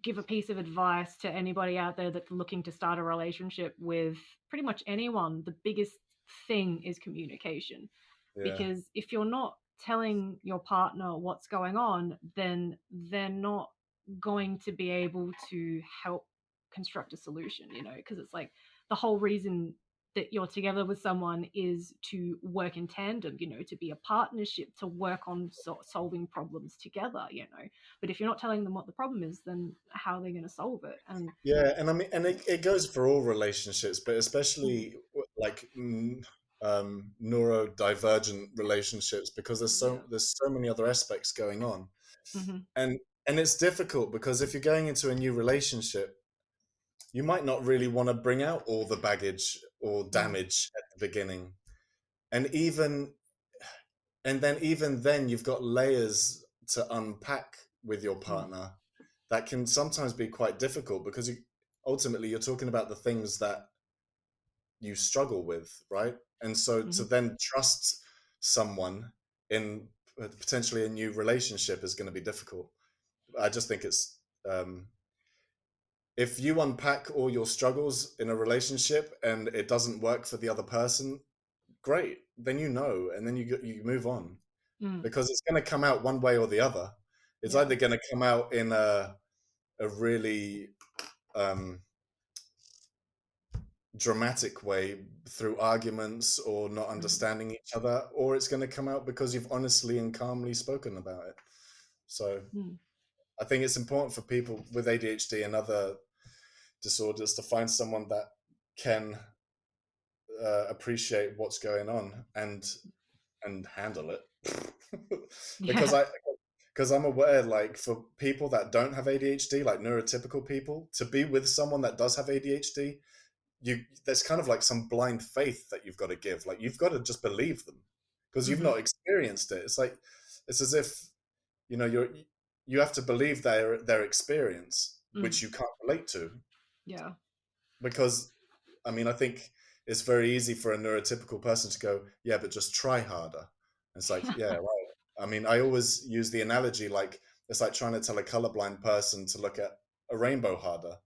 A: give a piece of advice to anybody out there that's looking to start a relationship with pretty much anyone, the biggest thing is communication.
B: yeah,
A: Because if you're not telling your partner what's going on, then they're not going to be able to help construct a solution, because it's like the whole reason that you're together with someone is to work in tandem, to be a partnership, to work on solving problems together. But if you're not telling them what the problem is, then how are they going to solve it? And
B: yeah. And I mean, and it goes for all relationships, but
A: mm,
B: especially like neurodivergent relationships, because there's so
A: yeah.
B: there's so many other aspects going on.
A: Hmm.
B: And it's difficult, because if you're going into a new relationship, you might not really want to bring out all the baggage or
A: Mm,
B: damage at the beginning. And even then you've got layers to unpack with your
A: mm,
B: partner that can sometimes be quite difficult, because ultimately you're talking about the things that you struggle with, right? And so to
A: hmm,
B: then trust someone in potentially a new relationship is going to be difficult. I just think it's if you unpack all your struggles in a relationship and it doesn't work for the other person, great. Then and then you move on,
A: mm,
B: because it's going to come out one way or the other. It's
A: yeah.
B: either going to come out in a really um, dramatic way through arguments or not
A: Mm,
B: understanding each other, or it's going to come out because you've honestly and calmly spoken about it. So
A: mm,
B: I think it's important for people with ADHD and other disorders to find someone that can appreciate what's going on and handle it. because
A: yeah.
B: I because I'm aware, like, for people that don't have ADHD, like neurotypical people, to be with someone that does have ADHD, there's kind of like some blind faith that you've got to give. Like you've got to just believe them, because you've
A: Hmm.
B: not experienced it. It's like it's as if you have to believe their experience,
A: Mm,
B: which you can't relate to,
A: yeah.
B: because I mean, I think it's very easy for a neurotypical person to go, yeah, but just try harder. And it's like, yeah, right. I mean, I always use the analogy, like it's like trying to tell a colorblind person to look at a rainbow harder.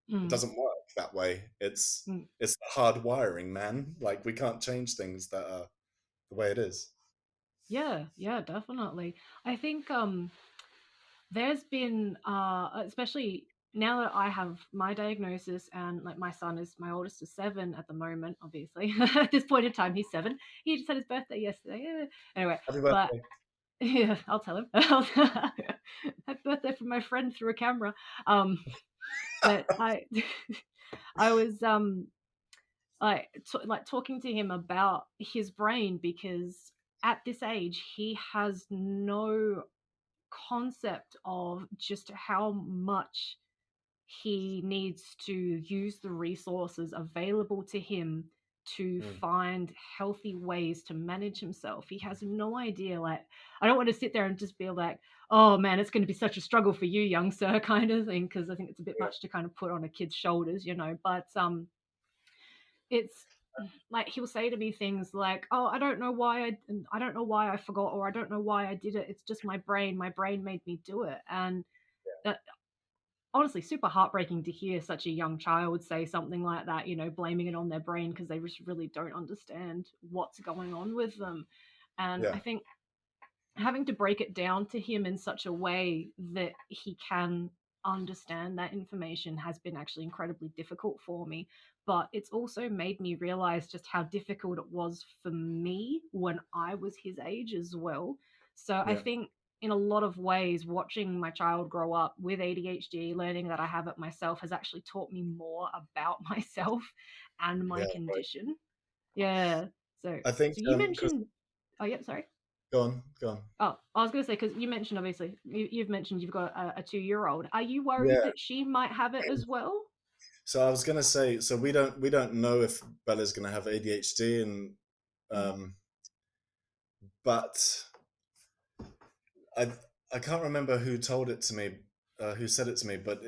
B: It
A: Mm,
B: doesn't work that way. It's
A: mm,
B: it's hard wiring, man. Like we can't change things that are the way it is.
A: Yeah, definitely. I think there's been especially now that I have my diagnosis, and like my oldest is 7 at the moment, obviously. At this point in time he's 7. He just had his birthday yesterday. Anyway,
B: Happy
A: but
B: birthday.
A: yeah, I'll tell him. Happy birthday from my friend through a camera. But I was like talking to him about his brain, because at this age he has no concept of just how much he needs to use the resources available to him to
B: Mm,
A: find healthy ways to manage himself. He has no idea. Like, I don't want to sit there and just be like, oh man, it's going to be such a struggle for you, young sir, kind of thing, because I think it's a bit
B: yeah,
A: much to kind of put on a kid's shoulders, but it's like he'll say to me things like, "Oh, I don't know why I forgot, or I don't know why I did it. It's just my brain. My brain made me do it." And that, honestly, super heartbreaking to hear such a young child say something like that. Blaming it on their brain because they just really don't understand what's going on with them. And
B: yeah,
A: I think having to break it down to him in such a way that he can understand that information has been actually incredibly difficult for me. But it's also made me realize just how difficult it was for me when I was his age as well. So I
B: yeah,
A: think in a lot of ways, watching my child grow up with ADHD, learning that I have it myself, has actually taught me more about myself and my
B: yeah. Right.
A: condition. Yeah. So,
B: I think
A: so you
B: because
A: mentioned. Oh, yeah. Sorry.
B: go on, go on.
A: Oh, I was going to say, because you mentioned, obviously, you've mentioned you've got a 2-year-old. Are you worried
B: Yeah.
A: that she might have it as well?
B: So I was gonna say, so we don't know if Bella's gonna have ADHD, and
A: Mm,
B: um, but I I can't remember who told it to me, who said it to me, but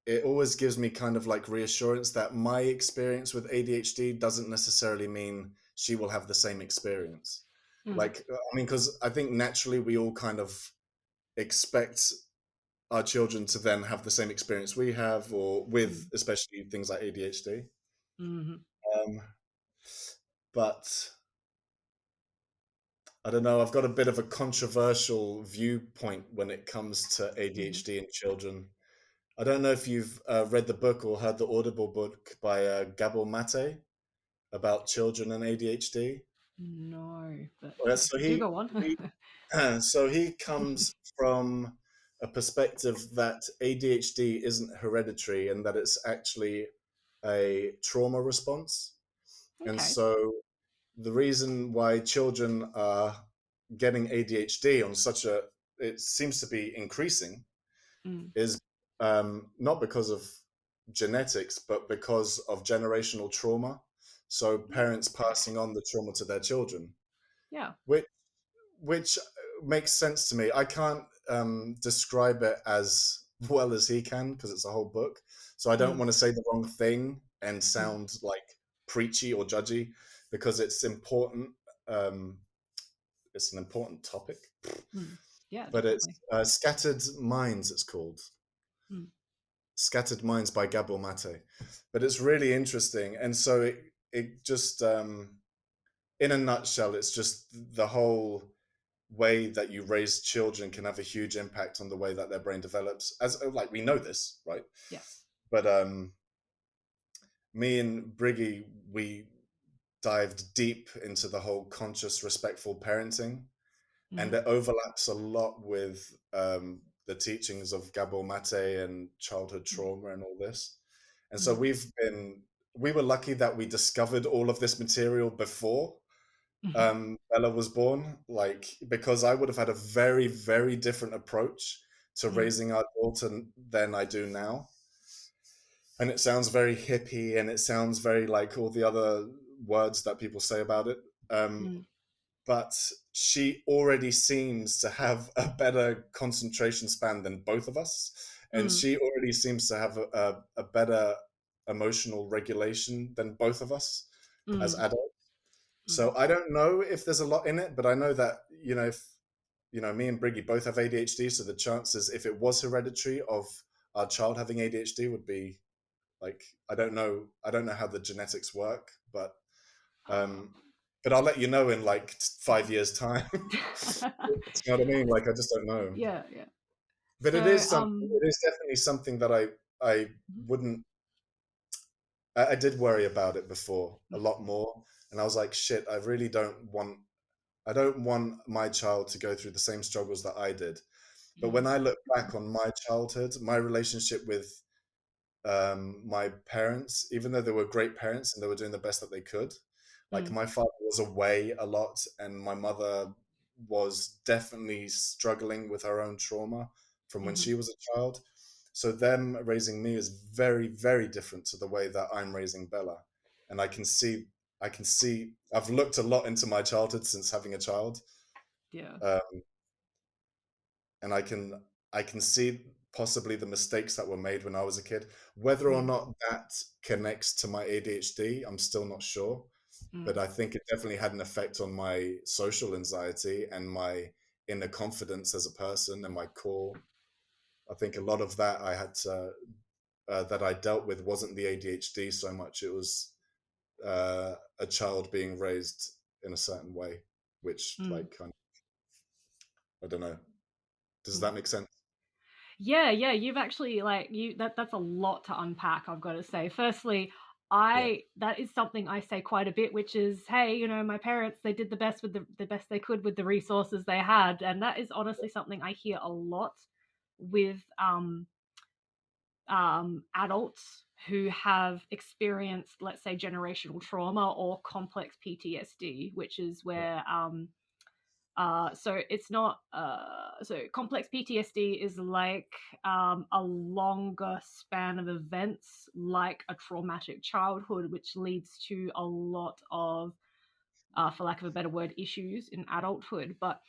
B: it always gives me kind of like reassurance that my experience with ADHD doesn't necessarily mean she will have the same experience.
A: mm,
B: Like, I mean, because I think naturally we all kind of expect our children to then have the same experience we have, or with
A: mm,
B: especially things like ADHD.
A: mm,
B: Um, but I don't know. I've got a bit of a controversial viewpoint when it comes to
A: mm.
B: ADHD in children. I don't know if you've read the book or heard the Audible book by Gabor Mate about children and ADHD.
A: No, but
B: So
A: do go on.
B: he so he comes from a perspective that ADHD isn't hereditary and that it's actually a trauma response. And
A: Okay.
B: so the reason why children are getting ADHD on such a it seems to be increasing
A: Mm,
B: is not because of genetics, but because of generational trauma. So parents
A: okay.
B: passing on the trauma to their children,
A: Yeah.
B: which which makes sense to me. I can't describe it as well as he can because it's a whole book. So I don't
A: Mm,
B: want to say the wrong thing and
A: mm,
B: sound like preachy or judgy because it's important. Um, it's an important topic,
A: mm. Yeah,
B: but it's
A: definitely.
B: Scattered Minds. It's called
A: Mm,
B: Scattered Minds by Gabor Mate. But it's really interesting, and so it just in a nutshell, it's just the whole way that you raise children can have a huge impact on the way that their brain develops. As like we know this, right?
A: yeah.
B: But me and Briggy, we dived deep into the whole conscious, respectful parenting, and
A: Mm,
B: it overlaps a lot with the teachings of Gabor Mate and childhood
A: mm,
B: trauma and all this. And so
A: mm,
B: we were lucky that we discovered all of this material before
A: mhm,
B: Bella was born, like because I would have had a very, very different approach to
A: mm,
B: raising our daughter than I do now. And it sounds very hippie, and it sounds very like all the other words that people say about it. Um,
A: mm,
B: but she already seems to have a better concentration span than both of us, and
A: mm,
B: she already seems to have a better emotional regulation than both of us as
A: mm,
B: adults.
A: mm.
B: So I don't know if there's a lot in it, but I know that if me and Briggy both have ADHD, so the chances if it was hereditary of our child having ADHD would be like I don't know how the genetics work, but
A: Ah,
B: um, but I'll let you know in like 5 years time. You know what I mean? Like, I just don't know.
A: Yeah, yeah.
B: But it
A: So,
B: is something. It is definitely something that I wouldn't. I did worry about it before a lot more, and I was like, shit. I really don't want. I don't want my child to go through the same struggles that I did. But when
A: mm,
B: I look back on my childhood, my relationship with my parents, even though they were great parents and they were doing the best that they could, like
A: mm,
B: my father was away a lot, and my mother was definitely struggling with her own trauma from when
A: mhm,
B: she was a child. So them raising me is very, very different to the way that I'm raising Bella. And I can see, I've looked a lot into my childhood since having a child.
A: yeah,
B: Um, and I can see possibly the mistakes that were made when I was a kid. Whether or
A: mm,
B: not that connects to my ADHD, I'm still not sure.
A: mm,
B: But I think it definitely had an effect on my social anxiety and my inner confidence as a person and my core. I think a lot of that I had to that I dealt with wasn't the ADHD so much. It was a child being raised in a certain way, which
A: mm,
B: like kind of, I don't know. Does
A: mm.
B: that make sense?
A: Yeah, yeah, you've actually like that's a lot to unpack, I've got to say. Firstly,
B: Yeah.
A: I that is something I say quite a bit, which is, hey, my parents, they did the best with the best they could with the resources they had, and that is honestly something I hear a lot with adults who have experienced, let's say, generational trauma or complex PTSD, which is where so it's not so complex PTSD is like a longer span of events, like a traumatic childhood, which leads to a lot of for lack of a better word, issues in adulthood. But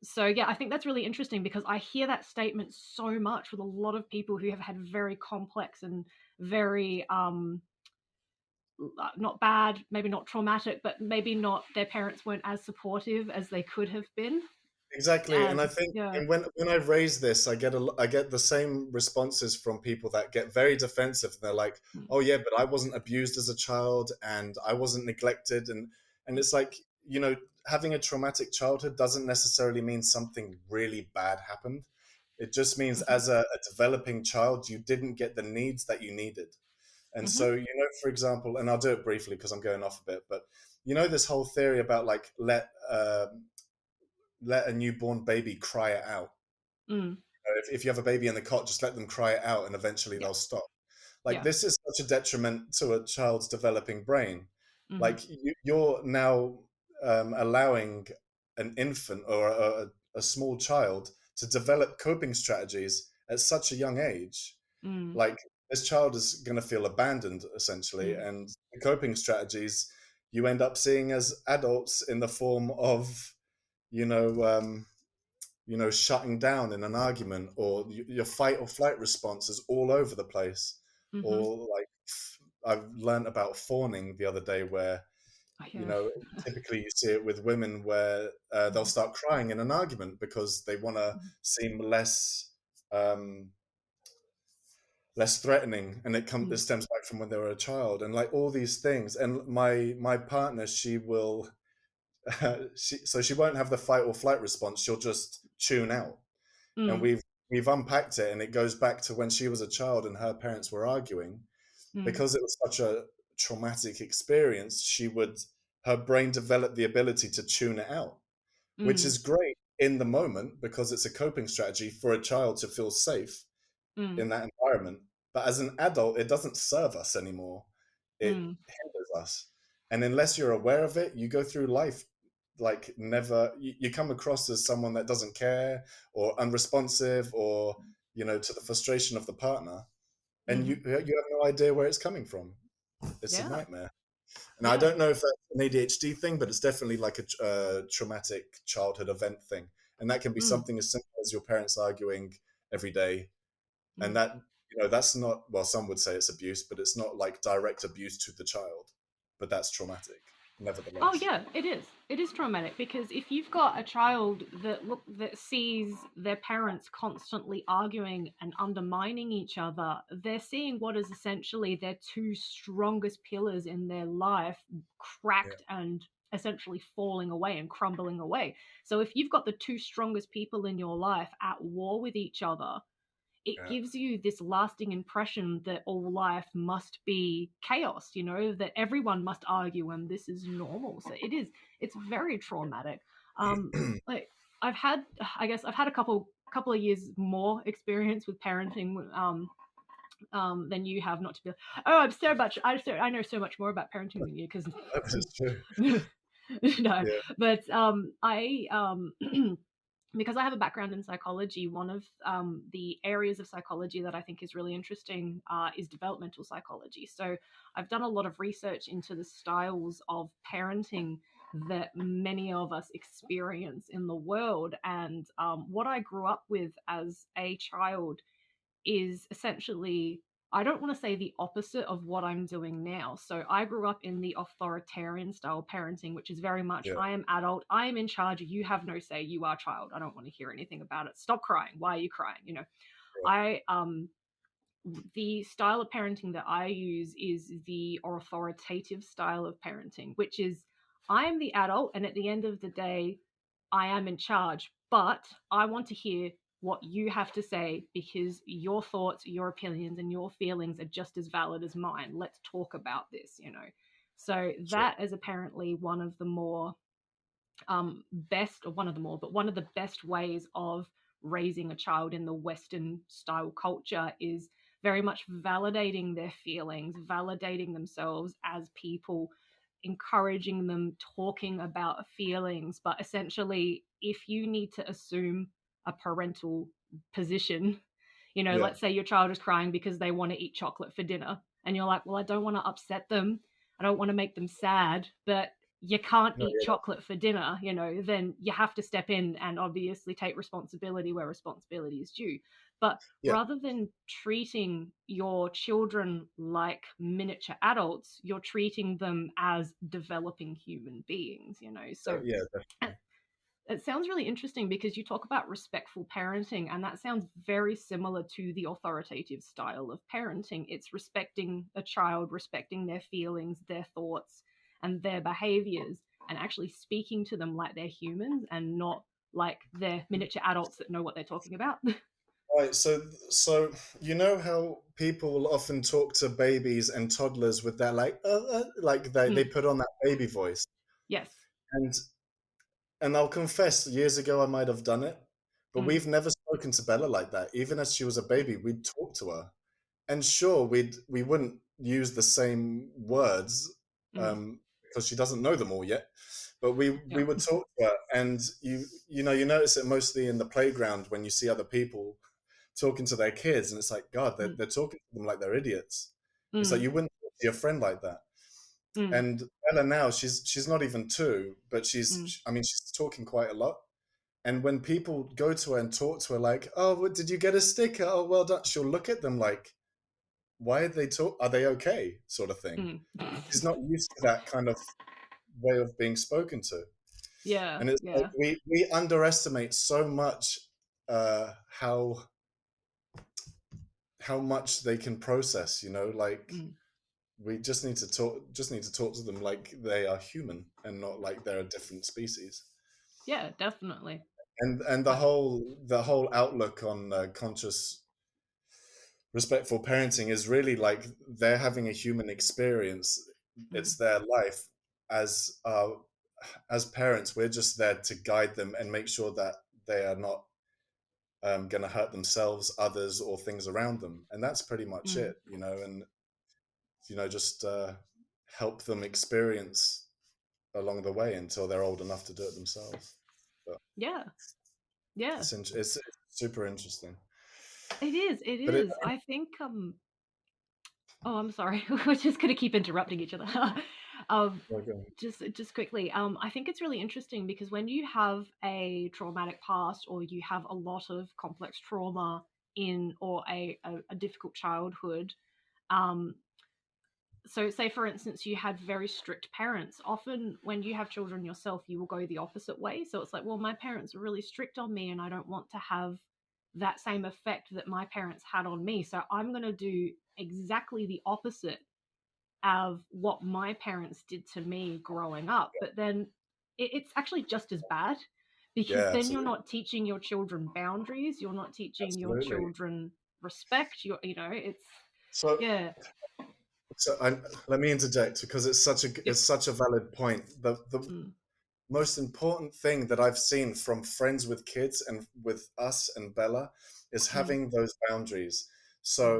A: so yeah, I think that's really interesting because I hear that statement so much with a lot of people who have had very complex and very not bad, maybe not traumatic, but maybe not, their parents weren't as supportive as they could have been.
B: Exactly, and I
A: And
B: think,
A: yeah.
B: and when I raise this, I get the same responses from people that get very defensive. They're like,
A: Mm,
B: "Oh yeah, but I wasn't abused as a child, and I wasn't neglected," and it's like, having a traumatic childhood doesn't necessarily mean something really bad happened. It just means
A: mhm,
B: as a developing child, you didn't get the needs that you needed. And
A: mhm,
B: so, for example, and I'll do it briefly because I'm going off a bit, but this whole theory about like let a newborn baby cry it out.
A: mm,
B: If you have a baby in the cot, just let them cry it out and eventually
A: yeah,
B: they'll stop. Like,
A: yeah,
B: this is such a detriment to a child's developing brain.
A: mhm,
B: Like, you're now allowing an infant or a small child to develop coping strategies at such a young age.
A: mm,
B: Like, this child is going to feel abandoned essentially,
A: mm,
B: and the coping strategies you end up seeing as adults in the form of you know um, shutting down in an argument, or your fight or flight response is all over the place.
A: mhm,
B: Or like, I've learned about fawning the other day, where you
A: yeah,
B: know typically you see it with women where they'll
A: mhm,
B: start crying in an argument because they want to
A: mhm,
B: seem um, less threatening, and it
A: mm,
B: stems back from when they were a child, and like all these things. And my partner, she will she won't have the fight or flight response, she'll just tune out. And
A: mm,
B: we've unpacked it, and it goes back to when she was a child and her parents were arguing.
A: mm,
B: Because it was such a traumatic experience, her brain developed the ability to tune it out, which
A: mm,
B: is great in the moment because it's a coping strategy for a child to feel safe
A: mm,
B: in that environment. But as an adult, it doesn't serve us anymore. It
A: mm,
B: hinders us. And unless you're aware of it, you go through life like never, you come across as someone that doesn't care or unresponsive, or, to the frustration of the partner. And
A: mhm.
B: you have no idea where it's coming from. It's a
A: Yeah,
B: nightmare. And I
A: yeah,
B: don't know if that's an ADHD thing, but it's definitely like a traumatic childhood event thing. And that can be
A: mm,
B: something as simple as your parents arguing every day, and
A: mm,
B: that's not, well, some would say it's abuse, but it's not like direct abuse to the child, but that's traumatic.
A: Oh
B: nevertheless.
A: yeah, it is. It is traumatic because if you've got a child that sees their parents constantly arguing and undermining each other, they're seeing what is essentially their two strongest pillars in their life
B: Yeah,
A: cracked and essentially falling away and crumbling away. So if you've got the two strongest people in your life at war with each other, it
B: yeah,
A: gives you this lasting impression that all life must be chaos, you know, that everyone must argue and this is normal. So it's very traumatic. Like I've had, I guess I've had a couple of years more experience with parenting than you have. Not to be, oh, I know so much more about parenting than you because
B: that is true.
A: no,
B: Yeah,
A: but I because I have a background in psychology, one of the areas of psychology that I think is really interesting is developmental psychology. So I've done a lot of research into the styles of parenting that many of us experience in the world. And what I grew up with as a child is essentially, I don't want to say the opposite of what I'm doing now. So I grew up in the authoritarian style parenting, which is very much
B: yeah,
A: I am adult, I am in charge, you have no say, you are child. I don't want to hear anything about it. Stop crying. Why are you crying? You know,
B: yeah,
A: I the style of parenting that I use is the authoritative style of parenting, which is I am the adult, and at the end of the day, I am in charge, but I want to hear what you have to say because your thoughts, your opinions, and your feelings are just as valid as mine. Let's talk about this, you know. So
B: sure.
A: that is apparently one of the more best, or one of the more, but one of the best ways of raising a child in the Western style culture is very much validating their feelings, validating themselves as people, encouraging them talking about feelings. But essentially, if you need to assume a parental position, you know,
B: Yeah,
A: let's say your child is crying because they want to eat chocolate for dinner, and you're like, well, I don't want to upset them. I don't want to make them sad, but you can't
B: no,
A: eat
B: yeah,
A: chocolate for dinner, you know, then you have to step in and obviously take responsibility where responsibility is due. But
B: yeah,
A: rather than treating your children like miniature adults, you're treating them as developing human beings, you know. So
B: yeah,
A: uh,
B: definitely.
A: it sounds really interesting because you talk about respectful parenting, and that sounds very similar to the authoritative style of parenting. It's respecting a child, respecting their feelings, their thoughts, and their behaviors, and actually speaking to them like they're humans and not like they're miniature adults that know what they're talking about.
B: Right, so you know how people will often talk to babies and toddlers with their like they
A: Mm,
B: put on that baby voice,
A: yes.
B: and I'll confess, years ago I might have done it, but
A: Mm,
B: we've never spoken to Bella like that. Even as she was a baby, we'd talk to her, and sure, we wouldn't use the same words
A: mm,
B: because she doesn't know them all yet, but we
A: yeah.
B: would talk to her, and you know you notice it mostly in the playground when you see other people talking to their kids, and it's like, God,
A: Mm,
B: they're talking to them like they're idiots. It's like
A: mm,
B: you wouldn't talk to your friend like that.
A: mm,
B: And Ella now, she's not even two, but
A: mm,
B: I mean, she's talking quite a lot. And when people go to her and talk to her, like, "Oh, did you get a sticker? Oh, well done," she'll look at them like, "Why are they talk? Are they okay?" Sort of thing.
A: mm.
B: She's not used to that kind of way of being spoken to,
A: Yeah,
B: and it's like
A: yeah.
B: we underestimate so much uh, how how much they can process. You know, like
A: Mm.
B: we just need to talk to them like they are human and not like they're a different species.
A: Yeah, definitely.
B: And
A: I,
B: the whole outlook on conscious respectful parenting is really like they're having a human experience.
A: mm,
B: It's their life. as uh, as parents, we're just there to guide them and make sure that they are not going to hurt themselves, others, or things around them, and that's pretty much
A: mm.
B: it, you know. And just help them experience along the way until they're old enough to do it themselves. But
A: Yeah, yeah.
B: it's super interesting.
A: It is. It
B: But it,
A: is. I think. Oh, I'm sorry. We're just gonna keep interrupting each other. um, just quickly. I think it's really interesting because when you have a traumatic past, or you have a lot of complex trauma in, or a difficult childhood, um, so say for instance you had very strict parents. Often when you have children yourself, you will go the opposite way. So it's like, well, my parents are really strict on me and I don't want to have that same effect that my parents had on me, so I'm going to do exactly the opposite of what my parents did to me growing up. But then it's actually just as bad, because
B: Yeah,
A: then you're
B: absolutely.
A: not teaching your children boundaries, you're not teaching your
B: Absolutely.
A: children respect, it's
B: So,
A: yeah.
B: let me interject because
A: Yep.
B: it's such a valid point. The
A: Mm,
B: most important thing that I've seen from friends with kids and with us and Bella is
A: mm,
B: having those boundaries.
A: mm,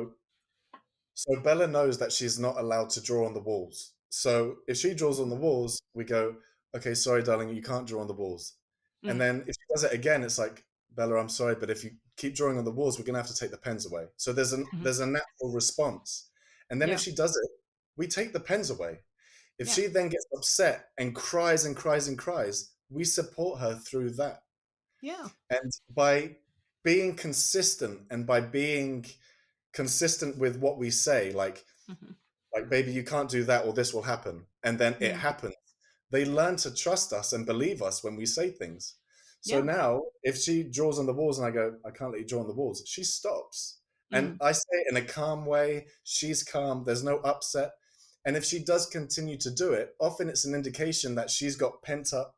B: So Bella knows that she's not allowed to draw on the walls. So if she draws on
A: mm,
B: the walls, we go, okay, sorry, darling, you can't draw on the walls. And
A: mm,
B: then if she does it again, it's like, Bella, I'm sorry, but if you keep drawing on the walls, we're gonna have to take the pens away. So
A: mhm.
B: there's a natural response. And then if
A: Yeah,
B: she does it, we take the pens away. If
A: yeah,
B: she then gets upset and cries and cries and cries, we support her through that.
A: yeah.
B: And by being consistent and by being consistent with what we say,
A: Mhm,
B: baby, you can't do that or this will happen, and then it
A: mm,
B: happens, they learn to trust us and believe us when we say things. So
A: yeah,
B: now if she draws on the walls and I go, I can't let you draw on the walls, she stops, and
A: mm,
B: I say it in a calm way, she's calm, there's no upset. And if she does continue to do it, often it's an indication that she's got pent up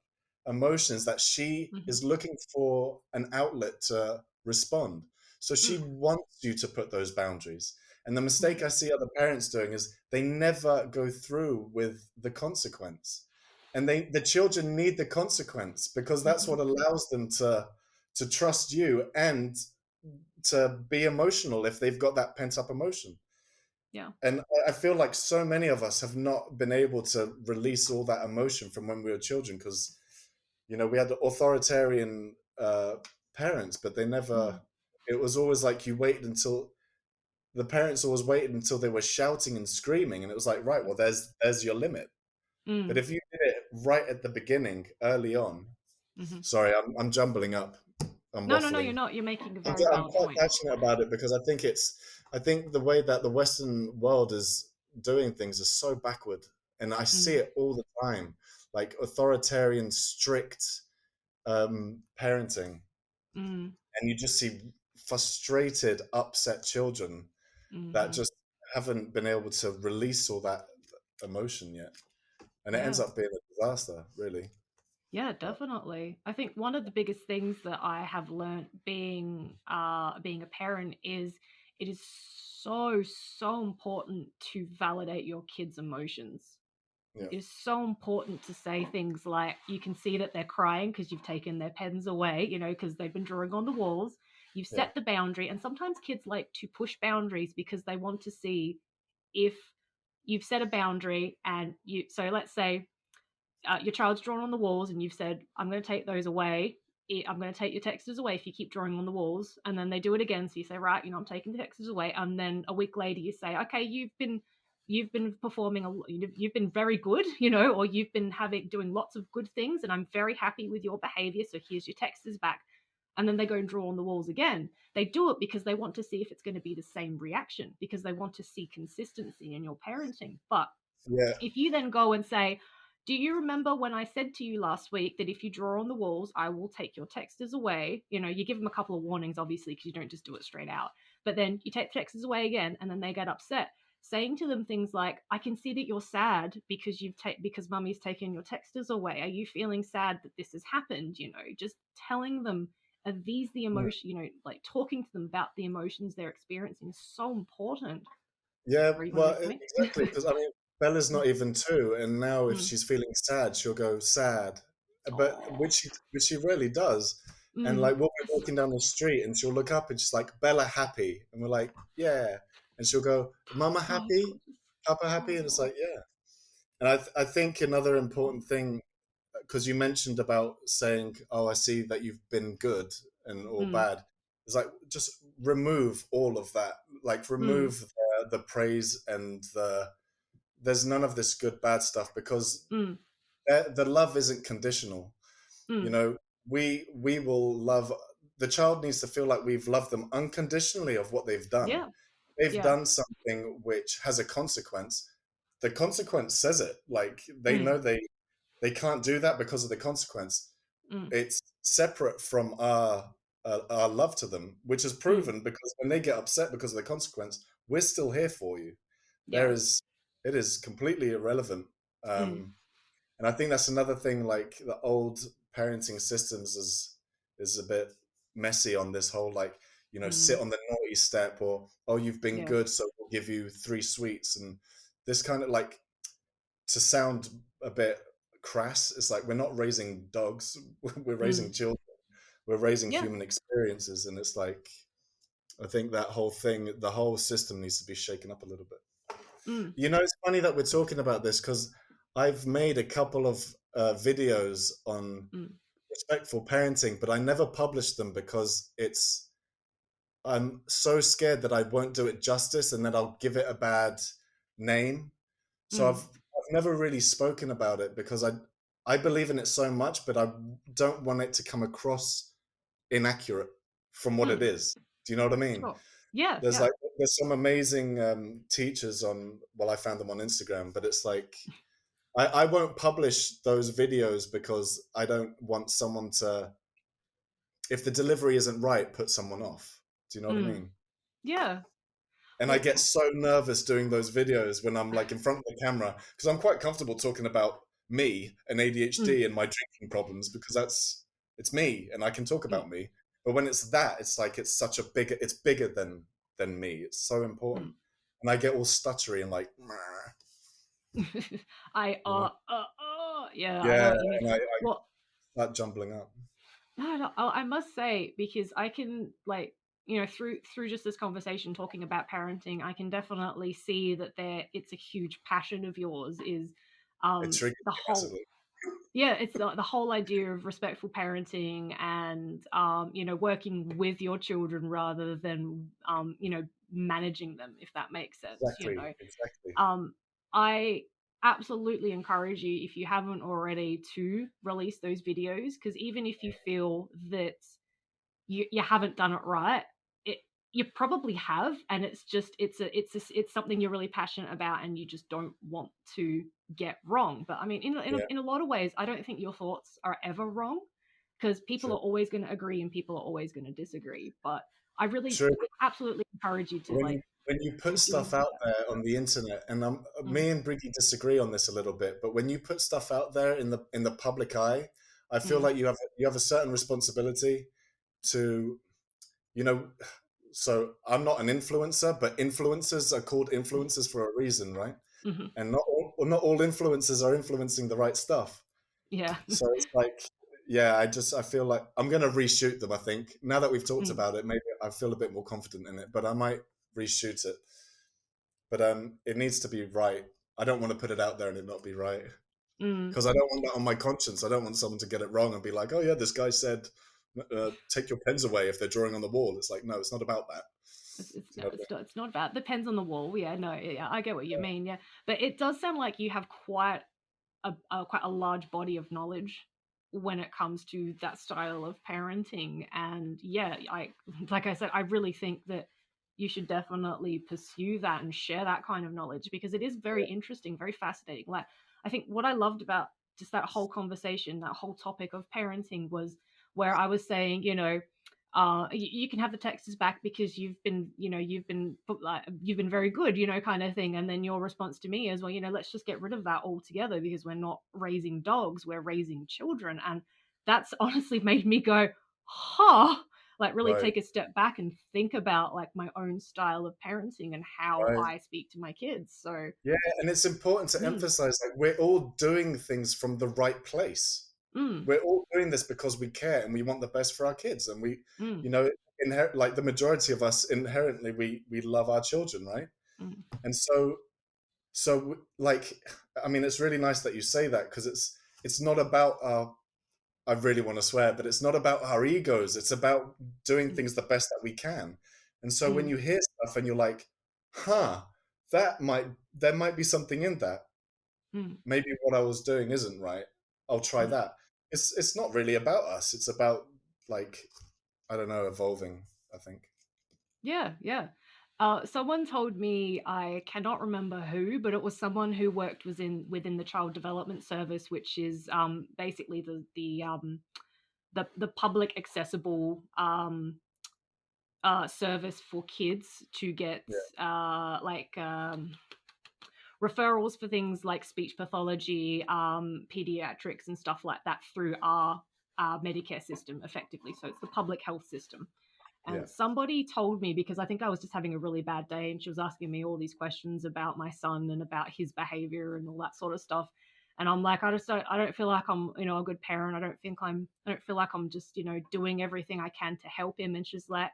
B: emotions, that she
A: mhm,
B: is looking for an outlet to respond. So she
A: mm,
B: wants you to put those boundaries. And the
A: mhm,
B: mistake I see other parents doing is they never go through with the consequence. And the children need the consequence because that's
A: mhm.
B: what allows them to trust you and to be emotional if they've got that pent up emotion.
A: Yeah.
B: And I feel like so many of us have not been able to release all that emotion from when we were children because, we had authoritarian parents, but they never,
A: Mm,
B: it was always like you waited until the parents always waited until they were shouting and screaming, and it was like, right, well, there's your limit. But
A: mm,
B: if you did it right at the beginning, early on,
A: mhm.
B: sorry, I'm jumbling up, I'm
A: No, no, no,
B: waffling.
A: you're not. You're making a
B: I'm,
A: very
B: I'm
A: valid
B: quite
A: point.
B: passionate about it because I think the way that the Western world is doing things is so backward, and I see
A: Mm,
B: it all the time, like authoritarian, strict parenting,
A: mm,
B: and you just see frustrated, upset children that
A: mhm.
B: just haven't been able to release all that emotion yet, and it ends
A: Yeah.
B: up being a disaster, really.
A: Yeah,
B: But
A: definitely. I think one of the biggest things that I have learned being a parent is it is so important to validate your kids' emotions.
B: yeah,
A: It is so important to say things like, you can see that they're crying because you've taken their pens away, because they've been drawing on the walls. You've
B: yeah,
A: set the boundary, and sometimes kids like to push boundaries because they want to see if you've set a boundary. And so let's say your child's drawn on the walls and you've said, I'm going to take those away. I'm going to take your texters away if you keep drawing on the walls. And then they do it again. So you say, right, I'm taking the texters away. And then a week later you say, okay, you've been performing, you've been very good, or you've been doing lots of good things, and I'm very happy with your behavior. So here's your texters back. And then they go and draw on the walls again. They do it because they want to see if it's going to be the same reaction, because they want to see consistency in your parenting. But
B: yeah,
A: if you then go and say, do you remember when I said to you last week that if you draw on the walls, I will take your texters away? You give them a couple of warnings, obviously, because you don't just do it straight out. But then you take the texters away again, and then they get upset. Saying to them things like, I can see that you're sad because because mummy's taken your texters away. Are you feeling sad that this has happened? Just telling them, are these the
B: mm,
A: emotion, like talking to them about the emotions they're experiencing is so important.
B: yeah.
A: Or you want to
B: Well,
A: make a point?
B: exactly, because I mean, Bella's
A: Mm,
B: not even two, and now if
A: mm.
B: she's feeling sad, she'll go sad, but
A: Oh.
B: which she rarely does. And
A: Mm.
B: like we'll be walking down the street, and she'll look up and she's like, Bella happy, and we're like, yeah, and she'll go, Mama
A: Oh, it's
B: happy,
A: gorgeous.
B: Papa happy, and it's
A: Oh.
B: like, yeah. And I think another important thing, because you mentioned about saying, "Oh, I see that you've been good and or
A: Mm,
B: bad." It's like just remove all of that. Like
A: mm,
B: remove the praise and there's none of this good bad stuff because
A: mm,
B: the love isn't conditional. You
A: mm.
B: know, we will love the child needs to feel like we've loved them unconditionally of what they've done.
A: Yeah,
B: They've
A: yeah.
B: done something which has a consequence. the consequence says it. Like they
A: Mm,
B: know they can't do that because of the consequence.
A: mm,
B: It's separate from our love to them, which is
A: mm,
B: proven because when they get upset because of the consequence, we're still here for you.
A: yeah.
B: There is it is completely irrelevant.
A: Mm,
B: And I think that's another thing. Like the old parenting systems is a bit messy on this whole like sit
A: mm,
B: on the naughty step or oh you've been
A: yeah.
B: good so we'll give you 3 sweets and this kind of like to sound a bit crass. It's like we're not raising dogs, we're raising
A: Mm,
B: children, we're raising
A: yeah.
B: human experiences, and it's like I think that whole thing, the whole system needs to be shaken up a little bit.
A: Mm,
B: It's funny that we're talking about this because I've made a couple of videos on
A: mm,
B: respectful parenting, but I never published them because I'm so scared that I won't do it justice and that I'll give it a bad name. So
A: mm,
B: I've never really spoken about it because I believe in it so much, but I don't want it to come across inaccurate from what it
A: mm.
B: is. Do you know what I mean?
A: Sure. Yeah,
B: There's
A: yeah.
B: like there's some amazing teachers on. Well, I found them on Instagram, but it's like I won't publish those videos because I don't want someone to, if the delivery isn't right, put someone off. Do you know what I
A: Mm,
B: mean?
A: yeah.
B: And I
A: Well,
B: get so nervous doing those videos when I'm like in front of the camera because I'm quite comfortable talking about me and
A: mm,
B: ADHD and my drinking problems because it's me and I can talk
A: mm,
B: about me. But when it's that, it's like it's bigger than me. It's so important,
A: mm.
B: and I get all stuttery and like, "Meh,"
A: I
B: you know,
A: yeah, I know
B: yeah,
A: what you mean.
B: and I
A: Well,
B: start jumbling up.
A: no, I must say because I can like through just this conversation talking about parenting, I can definitely see that it's a huge passion of yours is
B: It triggers
A: the
B: me
A: whole
B: massively.
A: yeah, it's the whole idea of respectful parenting and working with your children rather than managing them, if that makes sense.
B: Exactly.
A: I absolutely encourage you, if you haven't already, to release those videos, because even if you feel that you haven't done it right, it you probably have, and it's just it's something you're really passionate about and you just don't want to get wrong. But I mean,
B: Yeah,
A: in a lot of ways, I don't think your thoughts are ever wrong, because people are
B: true.
A: always going to agree and people are always going to disagree. But I really
B: True.
A: absolutely encourage you to like
B: When you put
A: look
B: stuff
A: into
B: out there on the internet, and
A: that.
B: me and Briggy disagree on this a little bit, but when you put stuff out there in the public eye, I feel
A: Mm,
B: like you have a certain responsibility to, you know, so I'm not an influencer, but influencers are called
A: mm,
B: influencers for a reason, right?
A: mhm.
B: And not all influencers are influencing the right stuff.
A: Yeah.
B: So it's like, yeah, I feel like I'm gonna reshoot them. I think now that we've talked
A: Mm,
B: about it, maybe I feel a bit more confident in it. But I might reshoot it. But it needs to be right. I don't want to put it out there and it not be right
A: mm.
B: because I don't want that on my conscience. I don't want someone to get it wrong and be like, "Oh yeah, this guy said take your pens away if they're drawing on the wall." It's like, no, it's not about that.
A: It's
B: You
A: no,
B: know what
A: it's not. It's not bad. Depends on the wall. Yeah, no, yeah, I get what you mean. Yeah, but it does sound like you have quite a large body of knowledge when it comes to that style of parenting. And yeah, I like I said, I really think that you should definitely pursue that and share that kind of knowledge, because it is very interesting, very fascinating. Like, I think what I loved about just that whole conversation, that whole topic of parenting, was where I was saying, you can have the texts back because you've been very good, kind of thing. And then your response to me is, well, let's just get rid of that altogether, because we're not raising dogs, we're raising children. And that's honestly made me go, huh, like really
B: Right,
A: take a step back and think about like my own style of parenting and how
B: right.
A: I speak to my kids. So
B: Yeah, and it's important to
A: mm,
B: emphasize like we're all doing things from the right place.
A: mm,
B: We're all doing this because we care and we want the best for our kids, and
A: mm,
B: you know, like the majority of us inherently we love our children, right?
A: mm,
B: And like, I mean, it's really nice that you say that because it's not about our. I really want to swear, but it's not about our egos. It's about doing
A: mm,
B: things the best that we can. And so when
A: mm,
B: you hear stuff and you're like, huh, that might there might be something in that.
A: mm,
B: Maybe what I was doing isn't right. I'll try
A: mm.
B: that. It's not really about us. It's about like I don't know, evolving, I think.
A: Yeah, yeah. Someone told me, I cannot remember who, but it was someone who worked within the Child Development Service, which is basically the public accessible service for kids to get
B: Yeah,
A: like referrals for things like speech pathology, pediatrics, and stuff like that through our Medicare system, effectively. So it's the public health system.
B: yeah,
A: And somebody told me, because I think I was just having a really bad day, and she was asking me all these questions about my son and about his behavior and all that sort of stuff. And I'm like, I don't feel like I'm, a good parent. I don't feel like I'm just, doing everything I can to help him. And she's like,